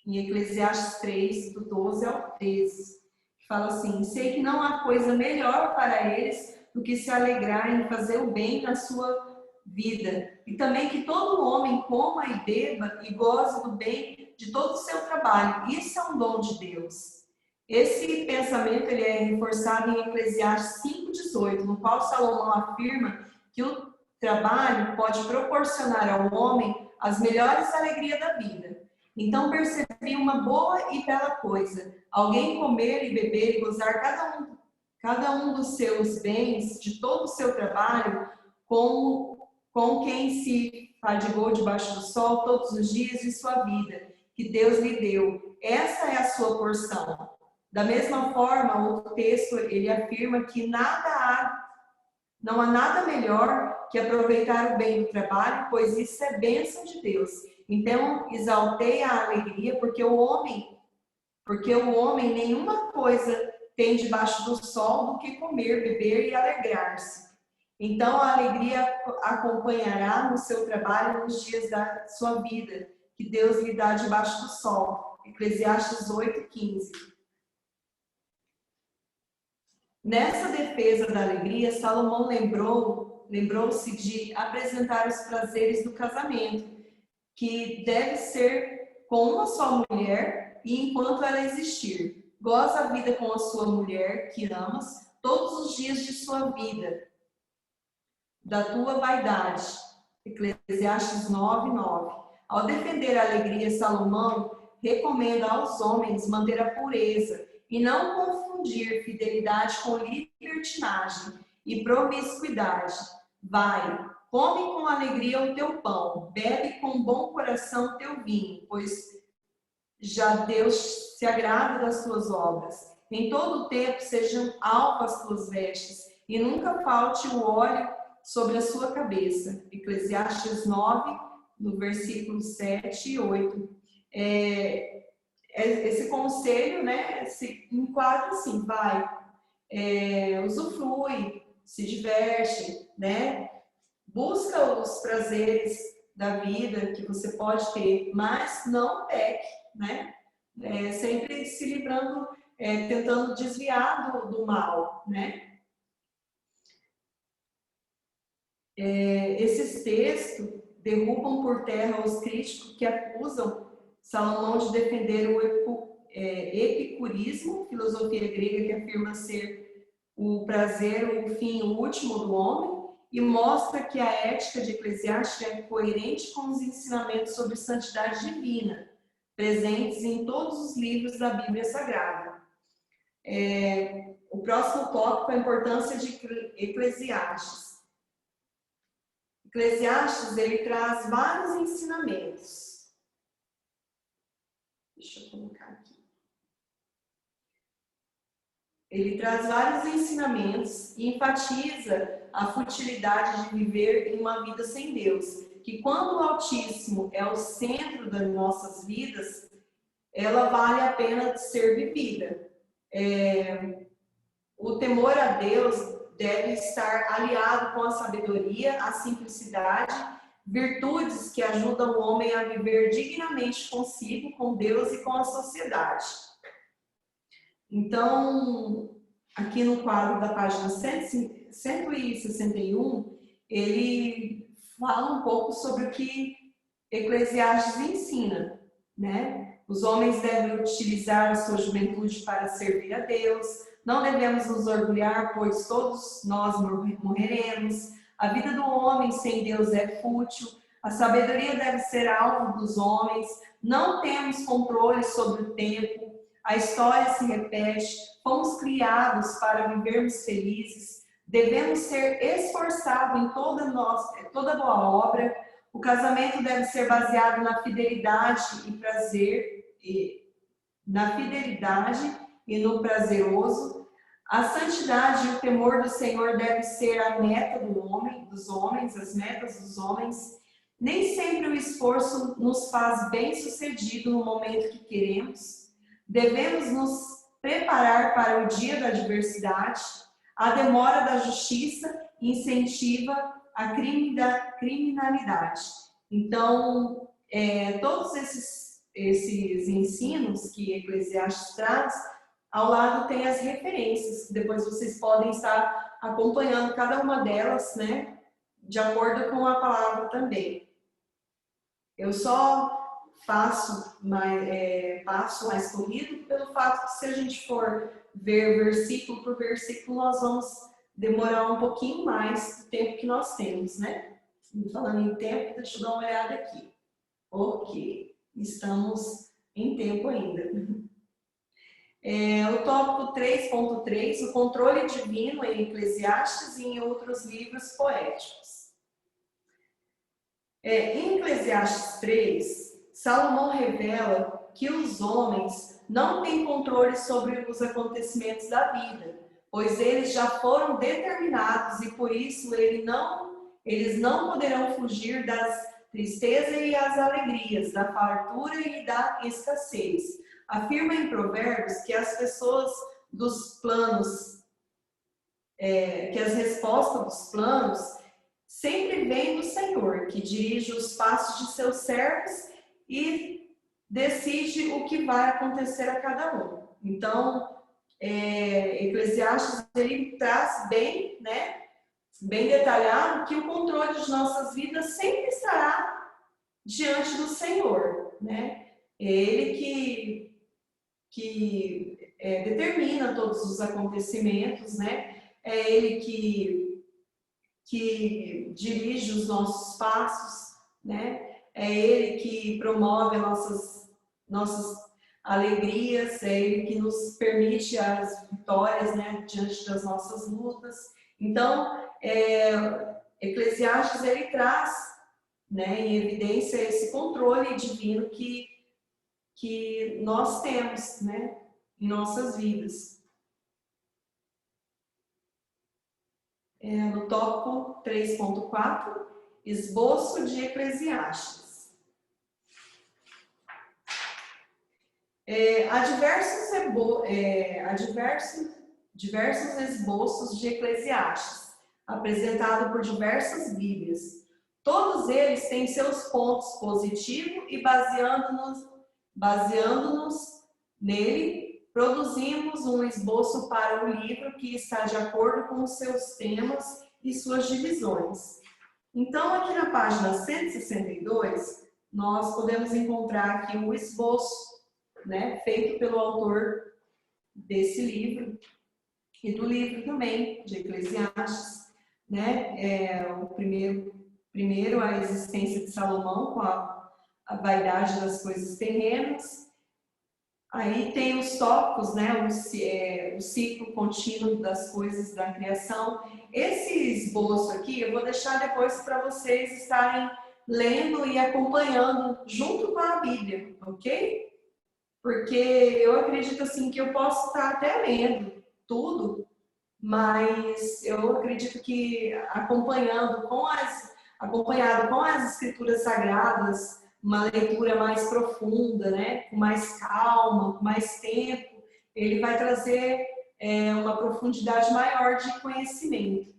em Eclesiastes 3, do 12 ao 13, que fala assim: sei que não há coisa melhor para eles do que se alegrar em fazer o bem na sua vida. E também que todo homem coma e beba e goze do bem de todo o seu trabalho. Isso é um dom de Deus. Esse pensamento ele é reforçado em Eclesiastes 5,18, no qual Salomão afirma que o trabalho pode proporcionar ao homem as melhores alegrias da vida. Então percebi uma boa e bela coisa: alguém comer e beber e gozar cada um dos seus bens, de todo o seu trabalho, com quem se fadigou debaixo do sol todos os dias de sua vida, que Deus lhe deu. Essa é a sua porção. Da mesma forma, o texto ele afirma que não há nada melhor que aproveitar o bem do trabalho, pois isso é bênção de Deus. Então, exaltei a alegria, porque o homem nenhuma coisa tem debaixo do sol do que comer, beber e alegrar-se. Então, a alegria acompanhará no seu trabalho nos dias da sua vida, que Deus lhe dá debaixo do sol. Eclesiastes 8:15. Nessa defesa da alegria, Salomão lembrou-se de apresentar os prazeres do casamento, que deve ser com uma só mulher e enquanto ela existir. Goza a vida com a sua mulher, que amas, todos os dias de sua vida, da tua vaidade. Eclesiastes 9:9. Ao defender a alegria, Salomão recomenda aos homens manter a pureza e não confundir fidelidade com libertinagem e promiscuidade. Vai, come com alegria o teu pão, bebe com bom coração o teu vinho, pois já Deus se agrada das tuas obras. Em todo o tempo sejam alvas as tuas vestes, e nunca falte o óleo sobre a sua cabeça. Eclesiastes 9, no versículo 7 e 8. Esse conselho, né, se enquadra assim: vai, usufrui, se diverte, né, busca os prazeres da vida que você pode ter, mas não peque, né, sempre se livrando, tentando desviar do mal, né. Esses textos derrubam por terra os críticos que acusam Salomão de defender o epicurismo, filosofia grega que afirma ser o prazer o fim último do homem, e mostra que a ética de Eclesiastes é coerente com os ensinamentos sobre santidade divina, presentes em todos os livros da Bíblia Sagrada. O próximo tópico é a importância de Eclesiastes. Eclesiastes, ele traz vários ensinamentos. Deixa eu colocar aqui. Ele traz vários ensinamentos e enfatiza a futilidade de viver em uma vida sem Deus. Que quando o Altíssimo é o centro das nossas vidas, ela vale a pena ser vivida. O temor a Deus deve estar aliado com a sabedoria, a simplicidade, virtudes que ajudam o homem a viver dignamente consigo, com Deus e com a sociedade. Então, aqui no quadro da página 161, ele fala um pouco sobre o que Eclesiastes ensina, né? Os homens devem utilizar a sua juventude para servir a Deus. Não devemos nos orgulhar, pois todos nós morreremos. A vida do homem sem Deus é fútil. A sabedoria deve ser alvo dos homens. Não temos controle sobre o tempo. A história se repete. Fomos criados para vivermos felizes. Devemos ser esforçados em toda boa obra. O casamento deve ser baseado na fidelidade e prazer, na fidelidade e no prazeroso. A santidade e o temor do Senhor deve ser a meta dos homens, as metas dos homens. Nem sempre o esforço nos faz bem-sucedido no momento que queremos. Devemos nos preparar para o dia da adversidade. A demora da justiça incentiva a criminalidade. Então, todos esses ensinos que Eclesiastes traz, ao lado tem as referências. Depois vocês podem estar acompanhando cada uma delas, né, de acordo com a palavra também. Eu só passo mais corrido pelo fato que se a gente for ver versículo por versículo, nós vamos demorar um pouquinho mais do tempo que nós temos, né? Falando em tempo, deixa eu dar uma olhada aqui. Ok, estamos em tempo ainda. O tópico 3.3, o controle divino em Eclesiastes e em outros livros poéticos. Em Eclesiastes 3, Salomão revela que os homens não têm controle sobre os acontecimentos da vida, pois eles já foram determinados e por isso eles não poderão fugir das tristezas e as alegrias, da fartura e da escassez. Afirma em Provérbios que as pessoas dos planos, que as respostas dos planos sempre vêm do Senhor, que dirige os passos de seus servos e decide o que vai acontecer a cada um. Então, Eclesiastes ele traz bem, né, bem detalhado que o controle de nossas vidas sempre estará diante do Senhor, né? Ele que determina todos os acontecimentos, né? É ele que dirige os nossos passos, né? É ele que promove nossas alegrias, é ele que nos permite as vitórias, né? Diante das nossas lutas. Então, Eclesiastes ele traz, né, em evidência esse controle divino que nós temos, né, em nossas vidas. No tópico 3.4, esboço de Eclesiastes. Há diversos esboços de Eclesiastes, apresentado por diversas Bíblias. Todos eles têm seus pontos positivos e baseando-nos nele, produzimos um esboço para o livro que está de acordo com os seus temas e suas divisões. Então, aqui na página 162, nós podemos encontrar aqui um esboço, né, feito pelo autor desse livro e do livro também, de Eclesiastes, né? O primeiro, a existência de Salomão com a vaidade das coisas terrenas. Aí tem os tópicos, né? O ciclo contínuo das coisas da criação. Esse esboço aqui eu vou deixar depois para vocês estarem lendo e acompanhando junto com a Bíblia, ok? Porque eu acredito assim que eu posso estar até lendo tudo, mas eu acredito que acompanhado com as escrituras sagradas, uma leitura mais profunda, né? Com mais calma, com mais tempo, ele vai trazer uma profundidade maior de conhecimento.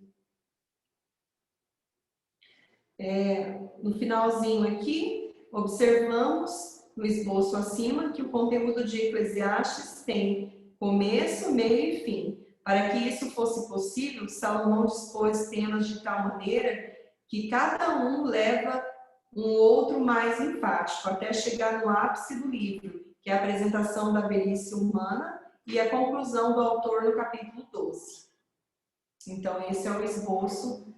No finalzinho aqui, observamos no esboço acima que o conteúdo de Eclesiastes tem começo, meio e fim. Para que isso fosse possível, Salomão dispôs temas de tal maneira que cada um leva um outro mais enfático, até chegar no ápice do livro, que é a apresentação da velhice humana e a conclusão do autor no capítulo 12. Então, esse é o esboço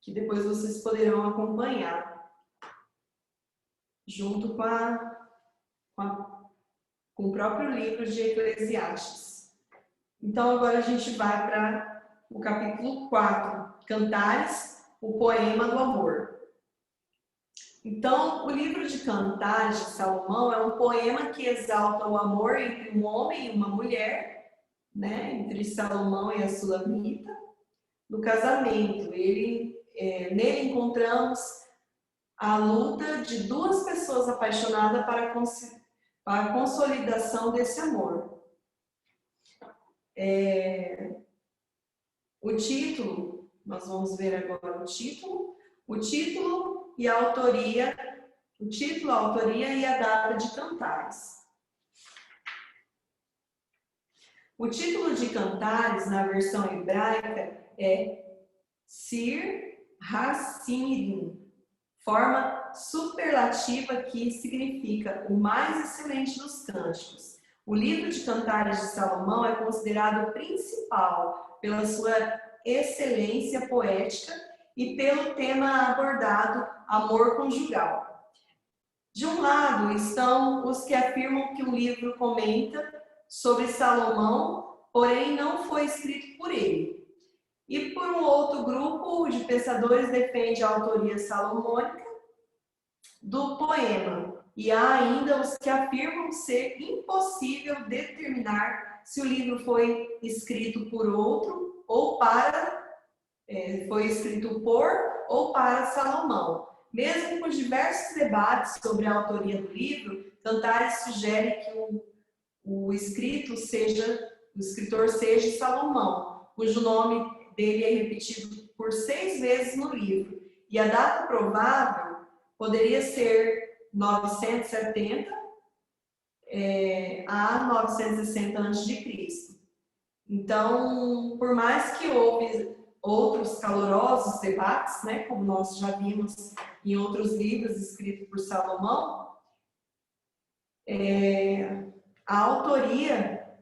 que depois vocês poderão acompanhar, junto com o próprio livro de Eclesiastes. Então, agora a gente vai para o capítulo 4, Cantares, o poema do amor. Então, o livro de Cantares de Salomão é um poema que exalta o amor entre um homem e uma mulher, né, entre Salomão e a Sulamita, no casamento. Nele encontramos a luta de duas pessoas apaixonadas para a consolidação desse amor. O título, nós vamos ver agora o título e a autoria, a autoria e a data de Cantares. O título de Cantares, na versão hebraica, é Sir Hasimirim, forma superlativa que significa o mais excelente dos cânticos. O livro de Cantares de Salomão é considerado principal pela sua excelência poética e pelo tema abordado, amor conjugal. De um lado estão os que afirmam que o livro comenta sobre Salomão, porém não foi escrito por ele. E por um outro grupo de pensadores defende a autoria salomônica do poema. E há ainda os que afirmam ser impossível determinar se o livro foi escrito por outro ou foi escrito por ou para Salomão. Mesmo com diversos debates sobre a autoria do livro, Cantares sugere que o escritor seja Salomão, cujo nome dele é repetido por 6 vezes no livro. E a data provável poderia ser 970 a 960 a.C. Então, por mais que houve outros calorosos debates, né, como nós já vimos em outros livros escritos por Salomão, a autoria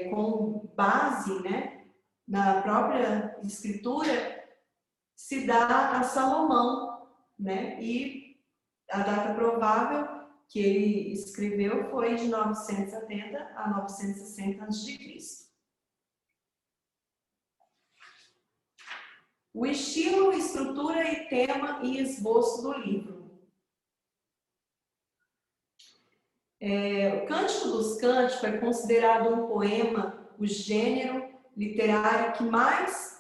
com base, né, na própria escritura se dá a Salomão, né, e a data provável que ele escreveu foi de 970 a 960 a.C. O estilo, estrutura e tema e esboço do livro. O Cântico dos Cânticos é considerado um poema, o gênero literário que mais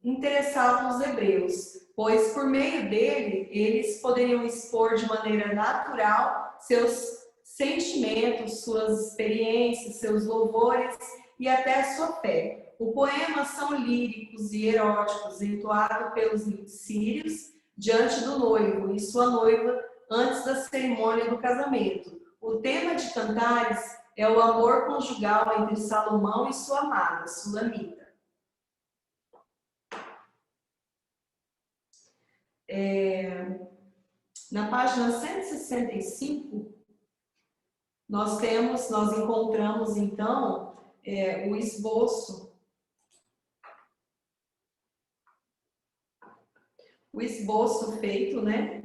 interessava os hebreus, pois por meio dele eles poderiam expor de maneira natural seus sentimentos, suas experiências, seus louvores e até a sua fé. Os poemas são líricos e eróticos, entoados pelos sírios diante do noivo e sua noiva antes da cerimônia do casamento. O tema de Cantares é o amor conjugal entre Salomão e sua amada, Sulamita. Na página 165, nós encontramos então o esboço feito, né,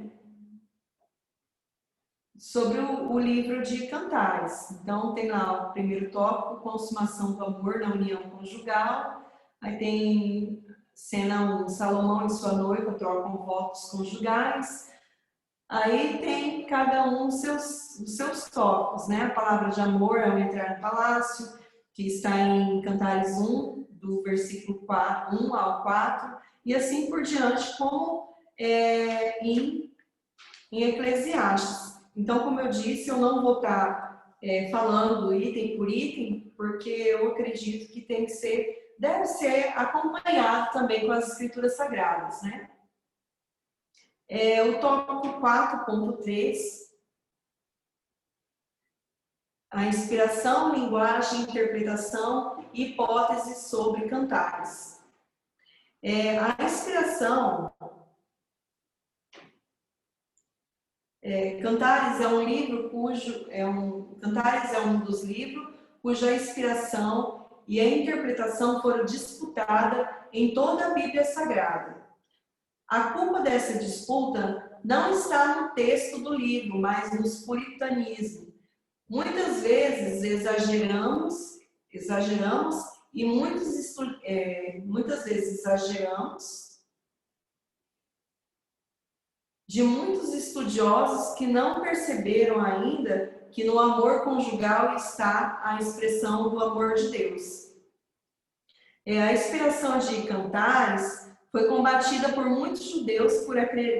sobre o livro de Cantares. Então tem lá o primeiro tópico, consumação do amor na união conjugal. Aí tem cena 1, Salomão e sua noiva trocam votos conjugais. Aí tem cada um os seus tópicos, né? A palavra de amor é o entrar no palácio, que está em Cantares 1, do versículo 1 ao 4, e assim por diante, como em Eclesiastes. Então, como eu disse, eu não vou estar falando item por item, porque eu acredito que deve ser acompanhado também com as escrituras sagradas, né? O tópico 4.3, a inspiração, linguagem, interpretação e hipóteses sobre Cantares. A inspiração, Cantares é um livro Cantares é um dos livros cuja inspiração e a interpretação foram disputadas em toda a Bíblia Sagrada. A culpa dessa disputa não está no texto do livro, mas nos puritanismos. Muitas vezes exageramos e muitas vezes exageramos de muitos estudiosos que não perceberam ainda que no amor conjugal está a expressão do amor de Deus. A inspiração de Cantares foi combatida por muitos judeus,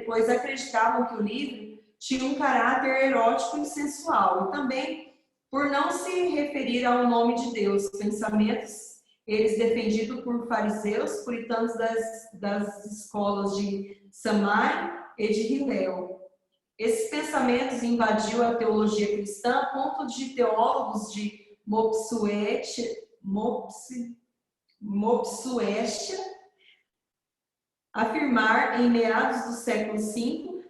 pois acreditavam que o livro tinha um caráter erótico e sensual, e também por não se referir ao nome de Deus, pensamentos eles defendidos por fariseus, puritanos das escolas de Samai e de Hillel. Esses pensamentos invadiu a teologia cristã a ponto de teólogos de Mopsuestia afirmar em meados do século V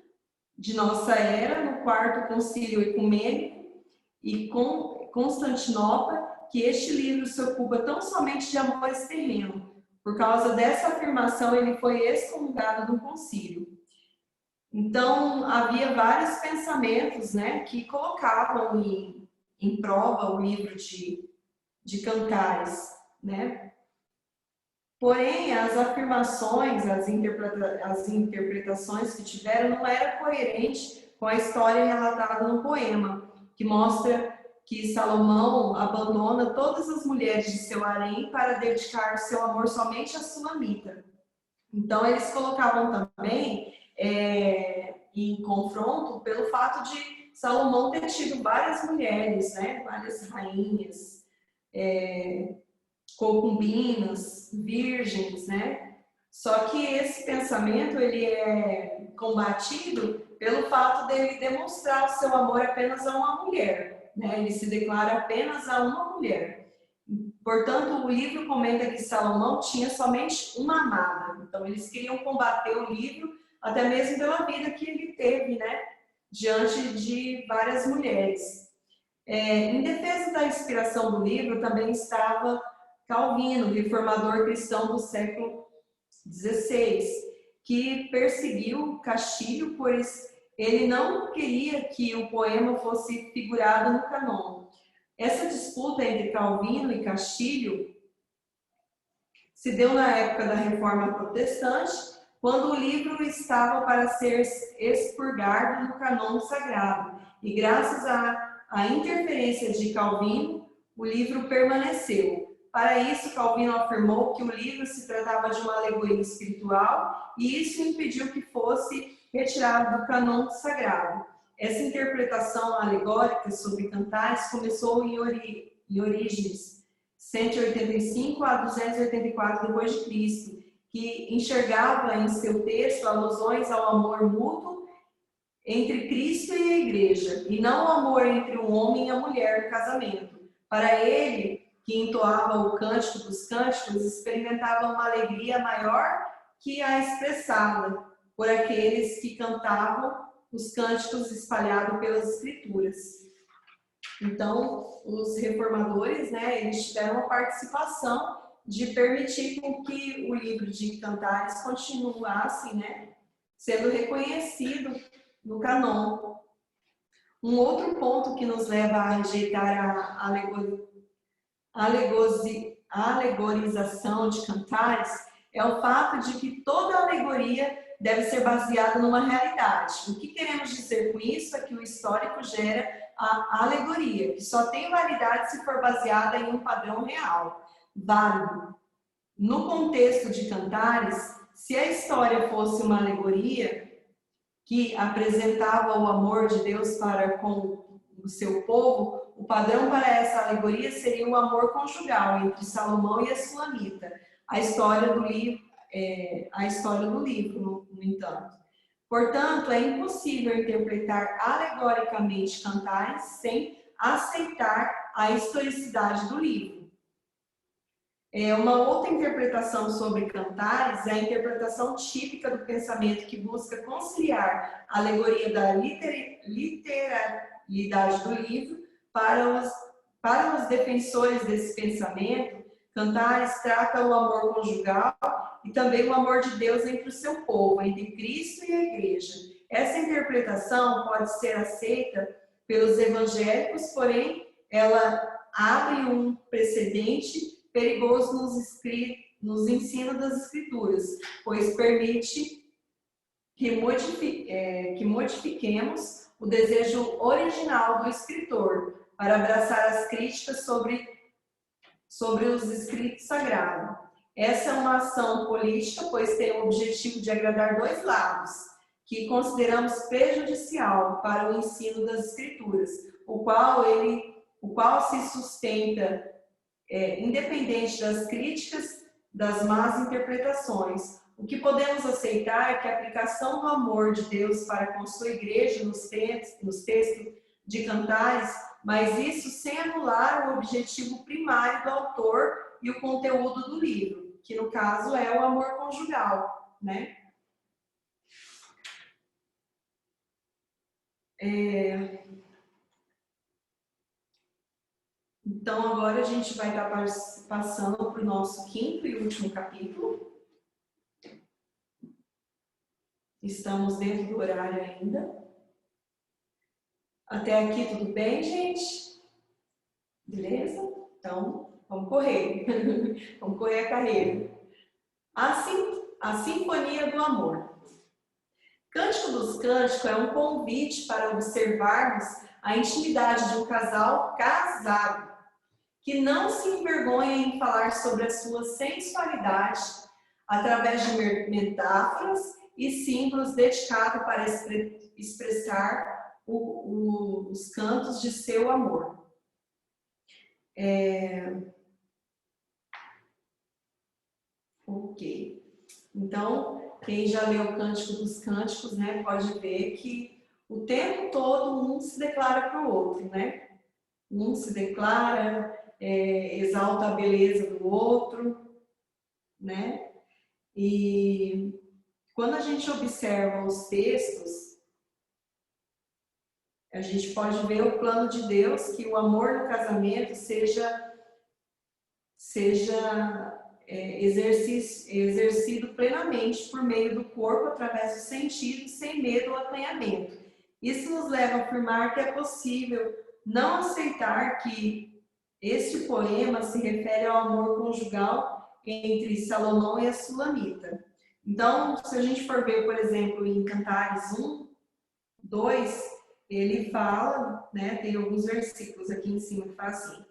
de nossa era, no quarto concílio ecumênico e com Constantinopla, que este livro se ocupa tão somente de amores terrenos. Por causa dessa afirmação, ele foi excomungado do concílio. Então, havia vários pensamentos, né, que colocavam em prova o livro de Cantares, né? Porém, as afirmações, as interpretações que tiveram não era coerente com a história relatada no poema, que mostra que Salomão abandona todas as mulheres de seu harém para dedicar seu amor somente à Sulamita. Então, eles colocavam também em confronto pelo fato de Salomão ter tido várias mulheres, né? Várias rainhas, concubinas, virgens, né? Só que esse pensamento ele é combatido pelo fato dele demonstrar o seu amor apenas a uma mulher, né? Ele se declara apenas a uma mulher. Portanto, o livro comenta que Salomão tinha somente uma amada. Então, eles queriam combater o livro até mesmo pela vida que ele teve, né? Diante de várias mulheres. Em defesa da inspiração do livro também estava Calvino, reformador cristão do século XVI, que perseguiu Castilho, pois ele não queria que o poema fosse figurado no cânon. Essa disputa entre Calvino e Castilho se deu na época da Reforma Protestante, quando o livro estava para ser expurgado no cânon sagrado. E graças à interferência de Calvino, o livro permaneceu. Para isso, Calvino afirmou que o livro se tratava de uma alegoria espiritual e isso impediu que fosse retirado do cânon sagrado. Essa interpretação alegórica sobre Cantares começou em Orígenes 185 a 284 d.C., que enxergava em seu texto alusões ao amor mútuo entre Cristo e a Igreja, e não o amor entre o homem e a mulher no casamento. Para ele, que entoava o cântico dos cânticos, experimentava uma alegria maior que a expressada por aqueles que cantavam os cânticos espalhados pelas escrituras. Então, os reformadores, né, eles tiveram uma participação de permitir com que o livro de Cantares continuasse, né, sendo reconhecido no cânon. Um outro ponto que nos leva a rejeitar a alegorização de Cantares é o fato de que toda alegoria deve ser baseada numa realidade. O que queremos dizer com isso é que o histórico gera a alegoria, que só tem validade se for baseada em um padrão real, válido. No contexto de Cantares, se a história fosse uma alegoria que apresentava o amor de Deus para com o seu povo, o padrão para essa alegoria seria o amor conjugal entre Salomão e a Sulamita, a história do livro, no entanto. Portanto, é impossível interpretar alegoricamente Cantares sem aceitar a historicidade do livro. Uma outra interpretação sobre Cantares é a interpretação típica do pensamento que busca conciliar a alegoria da literalidade do livro. Para os defensores desse pensamento, Cantares trata o amor conjugal e também o amor de Deus entre o seu povo, entre Cristo e a Igreja. Essa interpretação pode ser aceita pelos evangélicos, porém, ela abre um precedente perigoso nos ensinos das Escrituras, pois permite que modifiquemos o desejo original do escritor para abraçar as críticas sobre os escritos sagrados. Essa é uma ação política, pois tem o objetivo de agradar dois lados, que consideramos prejudicial para o ensino das Escrituras, o qual se sustenta independente das críticas, das más interpretações. O que podemos aceitar é que a aplicação do amor de Deus para com sua igreja nos textos de Cantares, mas isso sem anular o objetivo primário do autor e o conteúdo do livro, que no caso é o amor conjugal, né? Então, agora a gente vai estar passando para o nosso quinto e último capítulo. Estamos dentro do horário ainda. Até aqui tudo bem, gente? Beleza? Então, vamos correr. Vamos correr a carreira. A Sinfonia do Amor. Cântico dos Cânticos é um convite para observarmos a intimidade de um casal casado, que não se envergonha em falar sobre a sua sensualidade através de metáforas e símbolos dedicados para expressar os cantos de seu amor. Ok. Então, quem já leu o Cântico dos Cânticos, né, pode ver que o tempo todo um se declara para o outro, né? Um se declara, exalta a beleza do outro, né? E quando a gente observa os textos, a gente pode ver o plano de Deus, que o amor no casamento seja exercido plenamente por meio do corpo, através dos sentidos, sem medo ou acanhamento. Isso nos leva a afirmar que é possível não aceitar que este poema se refere ao amor conjugal entre Salomão e a Sulamita. Então, se a gente for ver, por exemplo, em Cantares 1, 2, ele fala, né, tem alguns versículos aqui em cima que fala assim,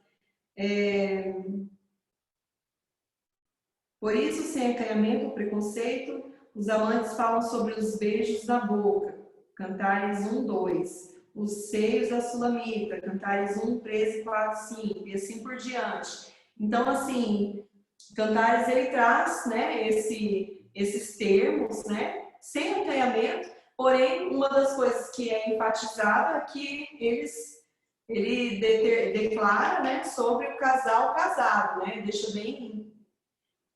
por isso, sem acanhamento ou preconceito, os amantes falam sobre os beijos na boca, Cantares 1, 2. Os seios da Sulamita, Cantares 1, 13, 4, 5, e assim por diante. Então, assim, Cantares, ele traz, né, esses termos, né, sem acanhamento, porém, uma das coisas que é enfatizada é que ele declara, né, sobre o casal casado, né, deixa bem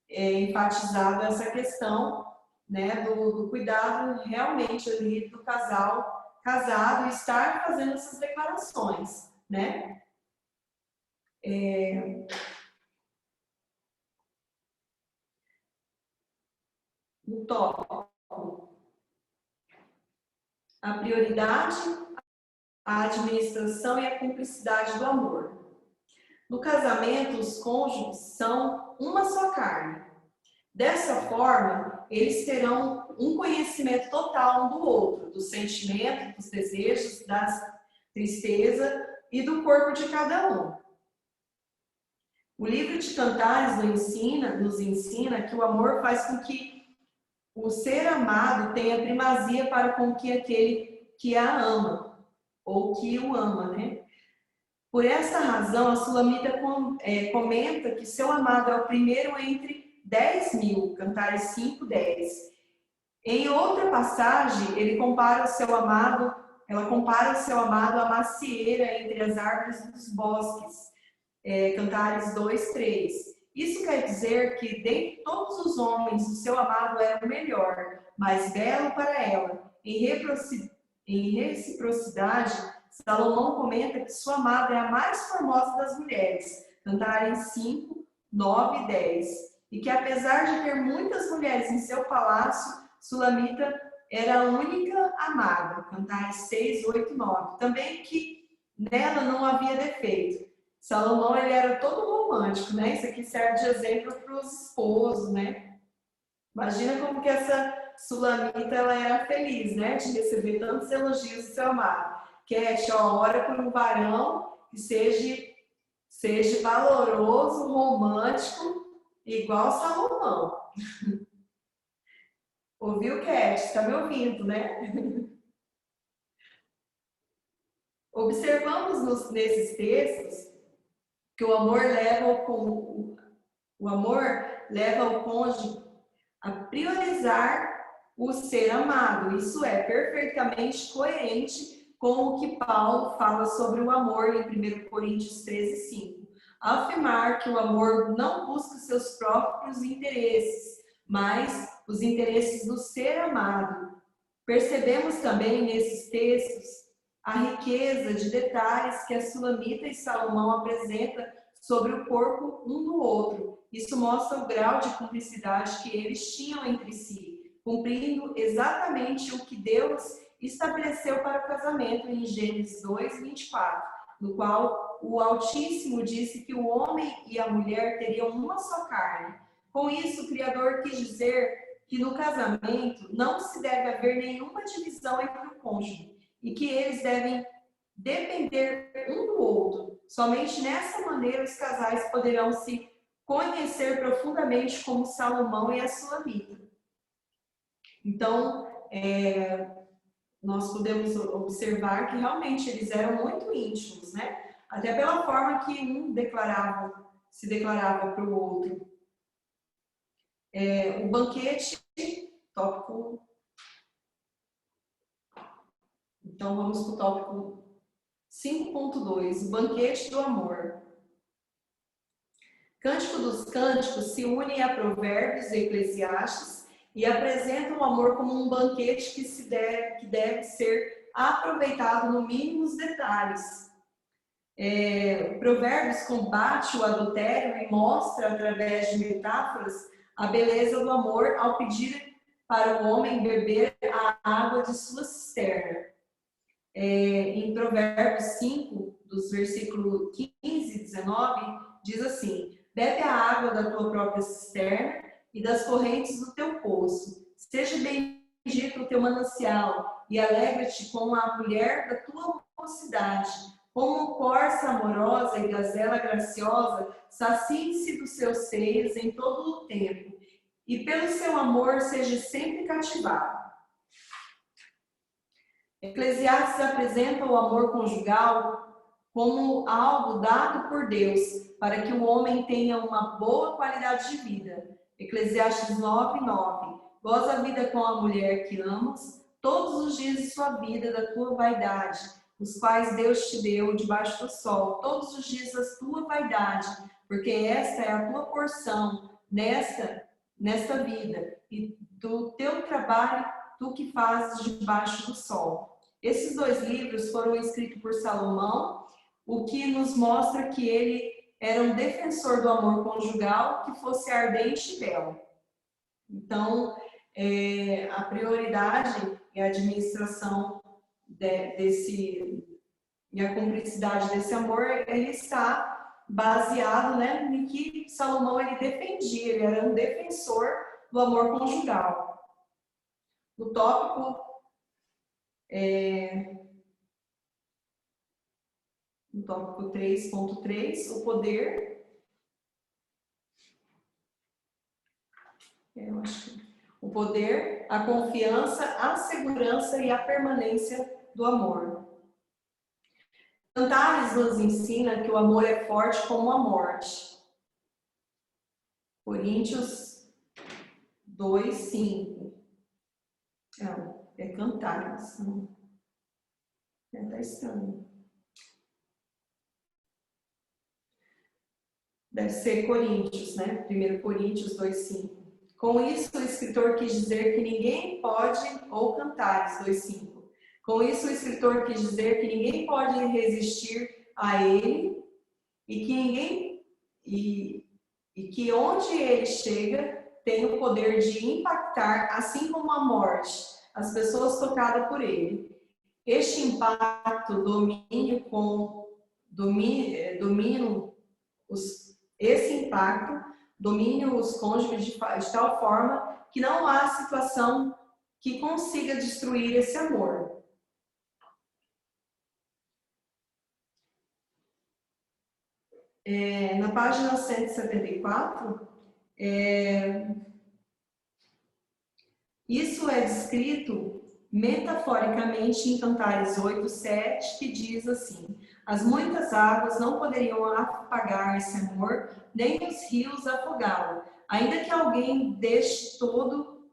enfatizado essa questão, né, do cuidado realmente ali do casal casado estar fazendo essas declarações, né? No tópico, a prioridade, a administração e a cumplicidade do amor. No casamento, os cônjuges são uma só carne. Dessa forma, eles terão um conhecimento total um do outro, do sentimento, dos desejos, da tristeza e do corpo de cada um. O livro de Cantares nos ensina que o amor faz com que o ser amado tenha primazia para com que aquele que a ama, ou que o ama, né? Por essa razão, a Sulamita comenta que seu amado é o primeiro entre 10.000, Cantares 5, 10. Em outra passagem, ela compara o seu amado à macieira entre as árvores dos bosques, Cantares 2, 3. Isso quer dizer que dentre todos os homens, o seu amado era o melhor, mais belo para ela. Em reciprocidade, Salomão comenta que sua amada é a mais formosa das mulheres, Cantares 5, 9 e 10. E que apesar de ter muitas mulheres em seu palácio, Sulamita era a única amada, Cantares 6, 8 e 9. Também que nela não havia defeito. Salomão, ele era todo romântico, né? Isso aqui serve de exemplo para os esposos, né? Imagina como que essa Sulamita, ela era feliz, né? De receber tantos elogios do seu amado. Cat, ora por um varão que seja valoroso, romântico, igual Salomão. Ouviu, Cat? Está me ouvindo, né? Observamos nesses textos que o amor leva o cônjuge a priorizar o ser amado. Isso é perfeitamente coerente com o que Paulo fala sobre o amor em 1 Coríntios 13, 5. Afirmar que o amor não busca seus próprios interesses, mas os interesses do ser amado. Percebemos também nesses textos a riqueza de detalhes que a Sulamita e Salomão apresentam sobre o corpo um do outro. Isso mostra o grau de cumplicidade que eles tinham entre si, cumprindo exatamente o que Deus estabeleceu para o casamento em Gênesis 2, 24, no qual o Altíssimo disse que o homem e a mulher teriam uma só carne. Com isso, o Criador quis dizer que no casamento não se deve haver nenhuma divisão entre o cônjuge e que eles devem depender um do outro. Somente nessa maneira os casais poderão se conhecer profundamente como Salomão e a Sulamita. Então, nós podemos observar que realmente eles eram muito íntimos, né? Até pela forma que um se declarava para o outro. O banquete, tópico. Então vamos para o tópico 5.2, o banquete do amor. Cântico dos Cânticos se une a Provérbios e Eclesiastes e apresenta o amor como um banquete que deve ser aproveitado no mínimos detalhes. Provérbios combate o adultério e mostra, através de metáforas, a beleza do amor ao pedir para o homem beber a água de sua cisterna. Em Provérbios 5, dos versículos 15 e 19, diz assim: bebe a água da tua própria cisterna e das correntes do teu poço. Seja bendito o teu manancial e alegra-te com a mulher da tua mocidade. Como corça amorosa e gazela graciosa, sacie-se dos seus seios em todo o tempo, e pelo seu amor seja sempre cativado. Eclesiastes apresenta o amor conjugal como algo dado por Deus para que o homem tenha uma boa qualidade de vida. Eclesiastes 9:9. Goza a vida com a mulher que amas todos os dias de sua vida, da tua vaidade, os quais Deus te deu debaixo do sol, todos os dias da tua vaidade, porque esta é a tua porção nesta vida, e do teu trabalho tu que fazes debaixo do sol. Esses dois livros foram escritos por Salomão, o que nos mostra que ele era um defensor do amor conjugal que fosse ardente e belo. Então, a prioridade e a administração e a cumplicidade desse amor, ele está baseado, né, em que Salomão ele defendia, ele era um defensor do amor conjugal. No tópico no tópico 3.3, o poder. O poder, a confiança, a segurança e a permanência do amor. Cantares nos ensina que o amor é forte como a morte. Coríntios 2:5. É Cantares. Tá estranho. Deve ser Coríntios, né? 1 Coríntios 2:5. Com isso, o escritor quis dizer que ninguém pode, ou Cantares 2:5. Com isso, o escritor quis dizer que ninguém pode resistir a ele e que onde ele chega tem o poder de impactar, assim como a morte, as pessoas tocadas por ele. Este impacto domina os cônjuges de tal forma que não há situação que consiga destruir esse amor. Na página 174, isso é descrito metaforicamente em Cantares 8:7, que diz assim: as muitas águas não poderiam apagar esse amor, nem os rios afogá-lo. Ainda que alguém desse todo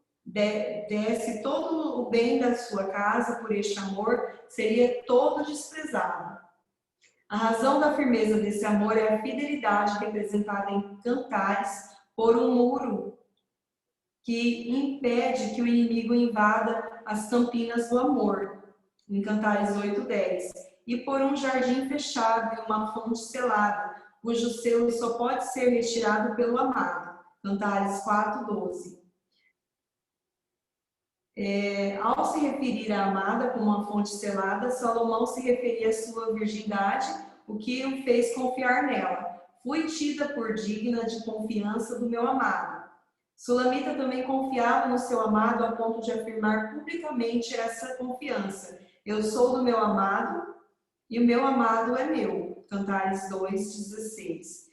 o bem da sua casa por este amor, seria todo desprezado. A razão da firmeza desse amor é a fidelidade representada em Cantares por um muro que impede que o inimigo invada as campinas do amor. em Cantares 8:10. E por um jardim fechado e uma fonte selada, cujo selo só pode ser retirado pelo amado. Cantares 4:12. Ao se referir à amada como uma fonte selada, Salomão se referia à sua virgindade, o que o fez confiar nela. Fui tida por digna de confiança do meu amado. Sulamita também confiava no seu amado a ponto de afirmar publicamente essa confiança. Eu sou do meu amado e o meu amado é meu. Cantares 2:16.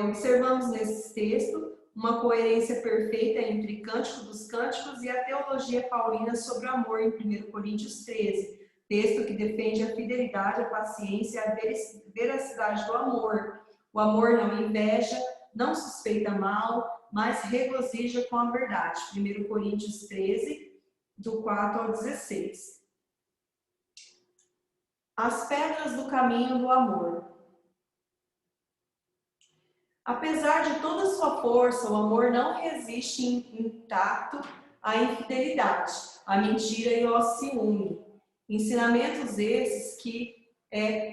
Observamos nesse texto uma coerência perfeita entre Cântico dos Cânticos e a teologia paulina sobre o amor em 1 Coríntios 13, texto que defende a fidelidade, a paciência e a veracidade do amor. O amor não inveja, não suspeita mal, mas regozija com a verdade. 1 Coríntios 13, do 4 ao 16. As pedras do caminho do amor. Apesar de toda sua força, o amor não resiste intacto à infidelidade, à mentira e ao ciúme. Ensinamentos esses que é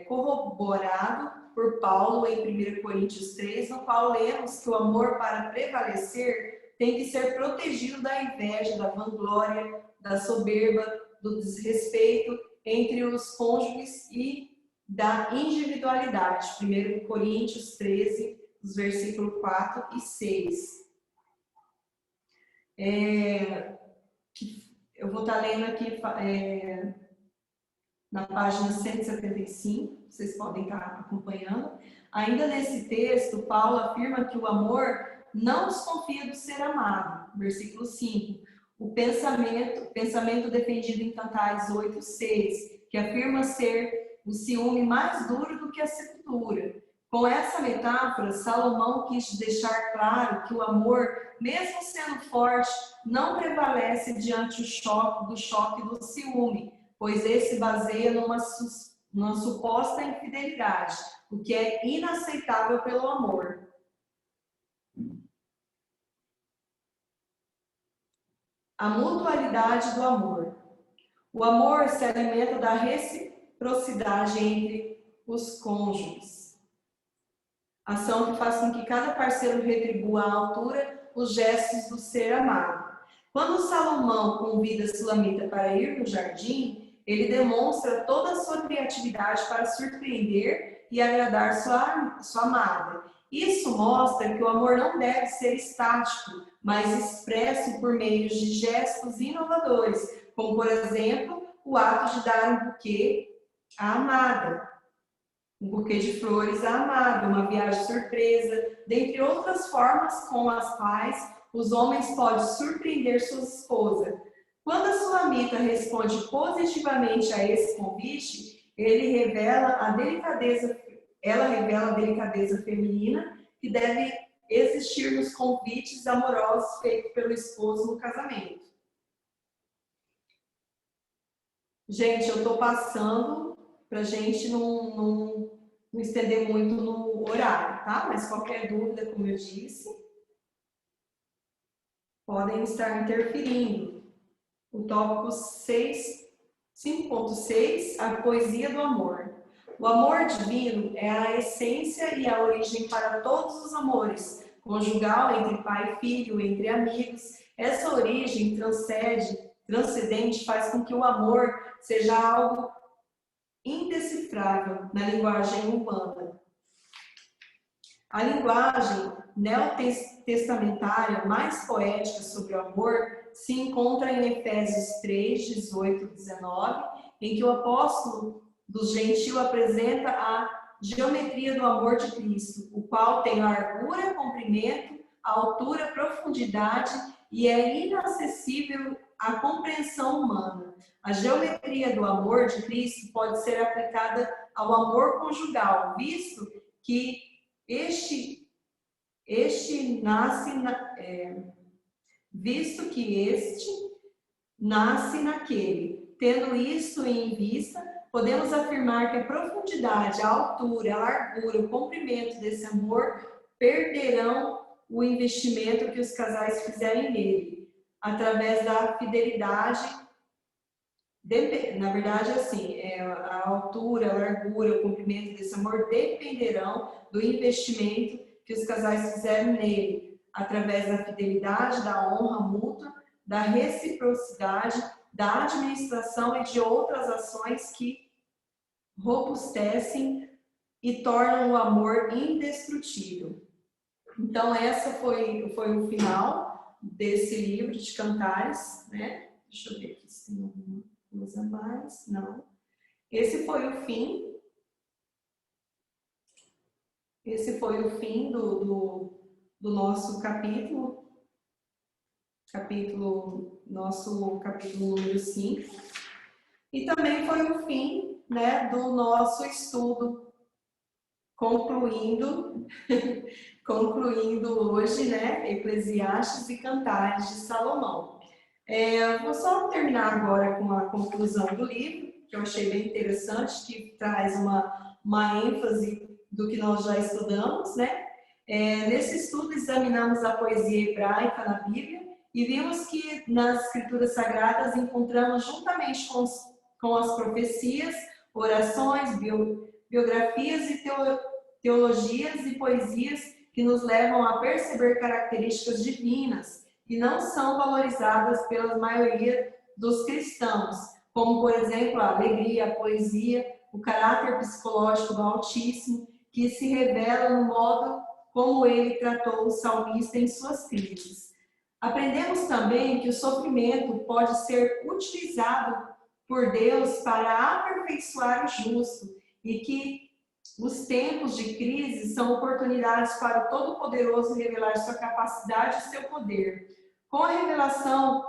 corroborado por Paulo em 1 Coríntios 3, no qual lemos que o amor, para prevalecer, tem que ser protegido da inveja, da vanglória, da soberba, do desrespeito entre os cônjuges e da individualidade. 1 Coríntios 13, os versículos 4 e 6. Eu vou estar lendo aqui na página 175, vocês podem estar acompanhando. Ainda nesse texto, Paulo afirma que o amor não desconfia do ser amado. Versículo 5. O pensamento defendido em Cantares 8:6, que afirma ser o ciúme mais duro do que a sepultura. Com essa metáfora, Salomão quis deixar claro que o amor, mesmo sendo forte, não prevalece diante do choque do ciúme, pois esse baseia numa suposta infidelidade, o que é inaceitável pelo amor. A mutualidade do amor. O amor se alimenta da reciprocidade entre os cônjuges. Ação que faz com que cada parceiro retribua à altura os gestos do ser amado. Quando Salomão convida Sulamita para ir no jardim, ele demonstra toda a sua criatividade para surpreender e agradar sua amada. Isso mostra que o amor não deve ser estático, mas expresso por meio de gestos inovadores, como, por exemplo, o ato de dar um buquê à amada, um buquê de flores à amada, uma viagem surpresa, dentre outras formas com as quais os homens podem surpreender suas esposas. Quando a Sulamita responde positivamente a esse convite, ela revela a delicadeza feminina que deve existir nos convites amorosos feitos pelo esposo no casamento. Gente, eu estou passando para a gente não estender muito no horário, tá? Mas qualquer dúvida, como eu disse, podem estar interferindo. O tópico 5.6, a poesia do amor. O amor divino é a essência e a origem para todos os amores, conjugal, entre pai e filho, entre amigos. Essa origem transcendente faz com que o amor seja algo indecifrável na linguagem humana. A linguagem neotestamentária mais poética sobre o amor se encontra em Efésios 3, 18 e 19, em que o apóstolo do gentil apresenta a geometria do amor de Cristo, o qual tem largura, comprimento, altura, profundidade e é inacessível à compreensão humana. A geometria do amor de Cristo pode ser aplicada ao amor conjugal, visto que este nasce naquele. Tendo isso em vista, podemos afirmar que a profundidade, a altura, a largura, o comprimento desse amor perderão o investimento que os casais fizerem nele, através da fidelidade Na verdade, assim, a altura, a largura, o comprimento desse amor dependerão do investimento que os casais fizeram nele, através da fidelidade, da honra mútua, da reciprocidade, da administração e de outras ações que robustecem e tornam o amor indestrutível. Então, essa foi o final desse livro de Cantares, né? Deixa eu ver aqui se tem alguma coisa mais. Não. Esse foi o fim. Esse foi o fim do nosso capítulo. Nosso capítulo número 5. E também foi o fim, né, do nosso estudo, concluindo hoje, né, Eclesiastes e Cantares de Salomão. Eu vou só terminar agora com a conclusão do livro, que eu achei bem interessante, que traz uma ênfase do que nós já estudamos, né? Nesse estudo examinamos a poesia hebraica na Bíblia e vimos que nas Escrituras Sagradas encontramos juntamente com as profecias, orações, biografias e teologias e poesias que nos levam a perceber características divinas e não são valorizadas pela maioria dos cristãos, como, por exemplo, a alegria, a poesia, o caráter psicológico do Altíssimo, que se revela no modo como ele tratou o salmista em suas crises. Aprendemos também que o sofrimento pode ser utilizado por Deus para aperfeiçoar o justo e que os tempos de crise são oportunidades para o Todo-Poderoso revelar sua capacidade e seu poder. Com a revelação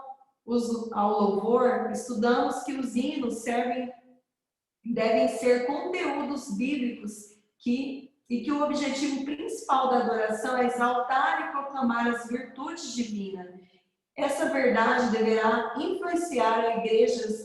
ao louvor, estudamos que os hinos devem ser conteúdos bíblicos e que o objetivo principal da adoração é exaltar e proclamar as virtudes divinas. Essa verdade deverá influenciar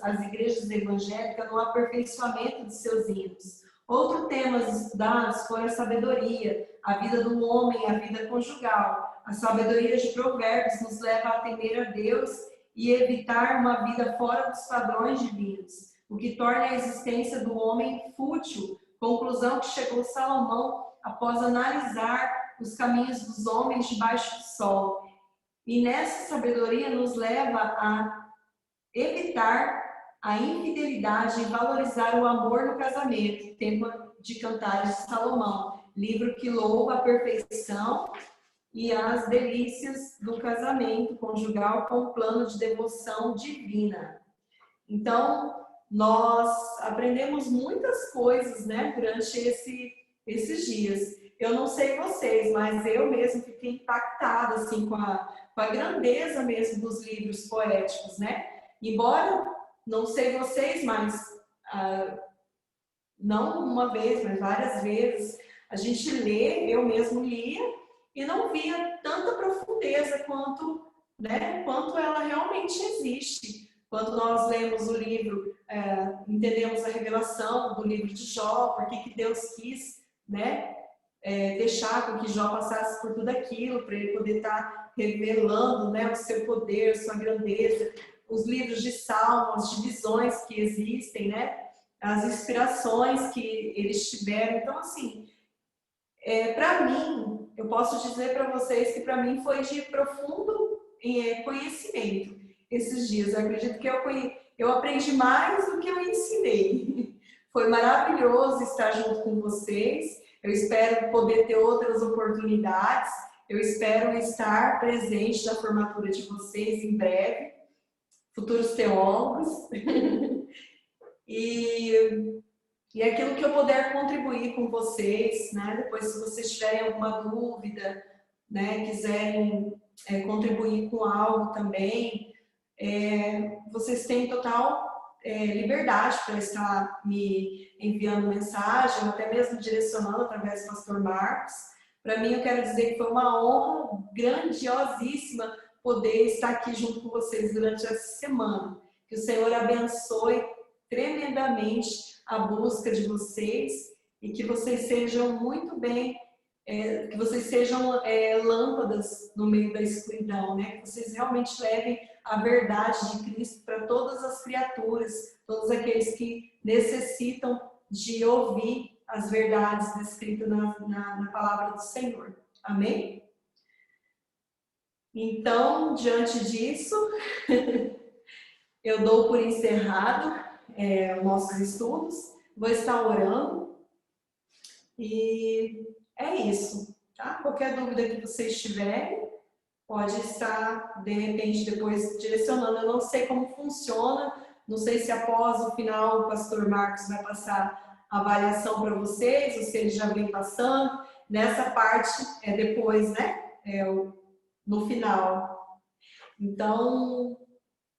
as igrejas evangélicas no aperfeiçoamento de seus hinos. Outros temas estudados foram a sabedoria, a vida do homem, a vida conjugal. A sabedoria de Provérbios nos leva a temer a Deus e evitar uma vida fora dos padrões divinos, o que torna a existência do homem fútil, conclusão que chegou Salomão após analisar os caminhos dos homens debaixo do sol. E nessa sabedoria nos leva a evitar a infidelidade e valorizar o amor no casamento, tema de Cantares de Salomão, livro que louva a perfeição e as delícias do casamento conjugal com o plano de devoção divina. Então, nós aprendemos muitas coisas, né, durante esses dias. Eu não sei vocês, mas eu mesmo fiquei impactada assim, com a grandeza mesmo dos livros poéticos, né? Embora, não sei vocês, mas não uma vez, mas várias vezes, a gente lê, eu mesmo lia, e não via tanta profundeza quanto ela realmente existe. Quando nós lemos o livro, entendemos a revelação do livro de Jó, por que Deus quis, né, deixar com que Jó passasse por tudo aquilo, para ele poder estar revelando, né, o seu poder, sua grandeza, os livros de salmos, as divisões que existem, né, as inspirações que eles tiveram. Então, assim, para mim, eu posso dizer para vocês que para mim foi de profundo conhecimento esses dias. Eu acredito que eu aprendi mais do que eu ensinei. Foi maravilhoso estar junto com vocês. Eu espero poder ter outras oportunidades. Eu espero estar presente na formatura de vocês em breve, futuros teólogos. E aquilo que eu puder contribuir com vocês, né? Depois, se vocês tiverem alguma dúvida, né, quiserem contribuir com algo também, vocês têm total liberdade para estar me enviando mensagem, ou até mesmo direcionando através do pastor Marcos. Para mim, eu quero dizer que foi uma honra grandiosíssima poder estar aqui junto com vocês durante essa semana. Que o Senhor abençoe tremendamente a busca de vocês e que vocês sejam muito bem que vocês sejam lâmpadas no meio da escuridão, né? Que vocês realmente levem a verdade de Cristo para todas as criaturas, todos aqueles que necessitam de ouvir as verdades descritas na palavra do Senhor. Amém? Então, diante disso, eu dou por encerrado os nossos estudos, vou estar orando e é isso, tá? Qualquer dúvida que vocês tiverem, pode estar, de repente, depois direcionando. Eu não sei como funciona, não sei se após o final o pastor Marcos vai passar a avaliação para vocês, ou se ele já vem passando. Nessa parte é depois, né? No final. Então,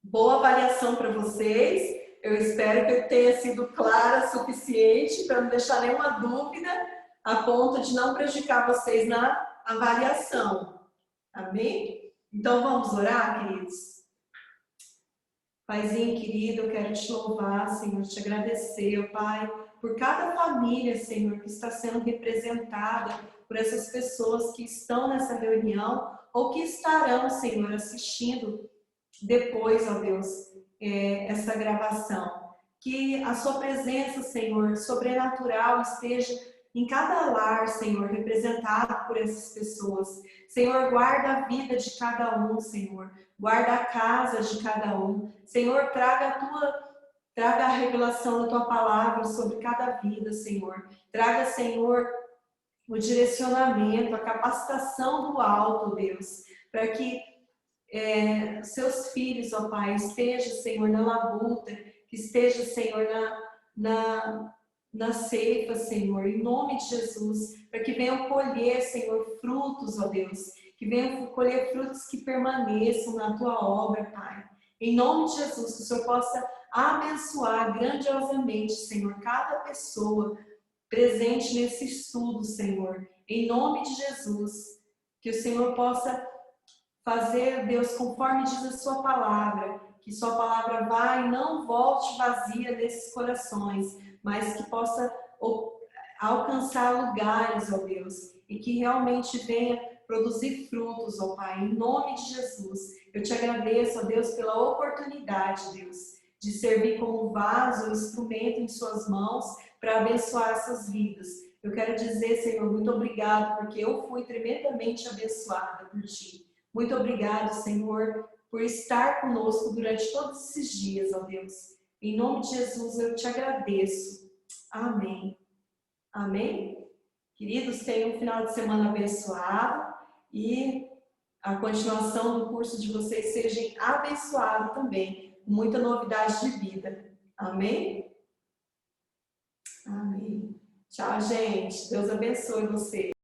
boa avaliação para vocês. Eu espero que eu tenha sido clara o suficiente para não deixar nenhuma dúvida a ponto de não prejudicar vocês na avaliação. Amém? Então vamos orar, queridos? Paizinho querido, eu quero te louvar, Senhor, te agradecer, Pai, por cada família, Senhor, que está sendo representada por essas pessoas que estão nessa reunião ou que estarão, Senhor, assistindo depois, ó Deus, essa gravação. Que a sua presença, Senhor, sobrenatural esteja em cada lar, Senhor, representado por essas pessoas. Senhor, guarda a vida de cada um, Senhor. Guarda a casa de cada um. Senhor, traga a revelação da tua palavra sobre cada vida, Senhor. Traga, Senhor, o direcionamento, a capacitação do alto, Deus, para que seus filhos, ó Pai, esteja, Senhor, na labuta, que esteja, Senhor, na ceifa, Senhor, em nome de Jesus, para que venham colher, Senhor, frutos, ó Deus, que venham colher frutos que permaneçam na tua obra, Pai. Em nome de Jesus, que o Senhor possa abençoar grandiosamente, Senhor, cada pessoa presente nesse estudo, Senhor. Em nome de Jesus, que o Senhor possa fazer, Deus, conforme diz a sua palavra, que sua palavra vá e não volte vazia desses corações, mas que possa alcançar lugares, ó Deus, e que realmente venha produzir frutos, ó Pai, em nome de Jesus. Eu te agradeço, ó Deus, pela oportunidade, Deus, de servir como vaso, instrumento em suas mãos para abençoar essas vidas. Eu quero dizer, Senhor, muito obrigado, porque eu fui tremendamente abençoada por Ti. Muito obrigado, Senhor, por estar conosco durante todos esses dias, ó Deus. Em nome de Jesus, eu te agradeço. Amém. Amém? Queridos, tenham um final de semana abençoado e a continuação do curso de vocês seja abençoado também, com muita novidade de vida. Amém? Amém. Tchau, gente. Deus abençoe vocês.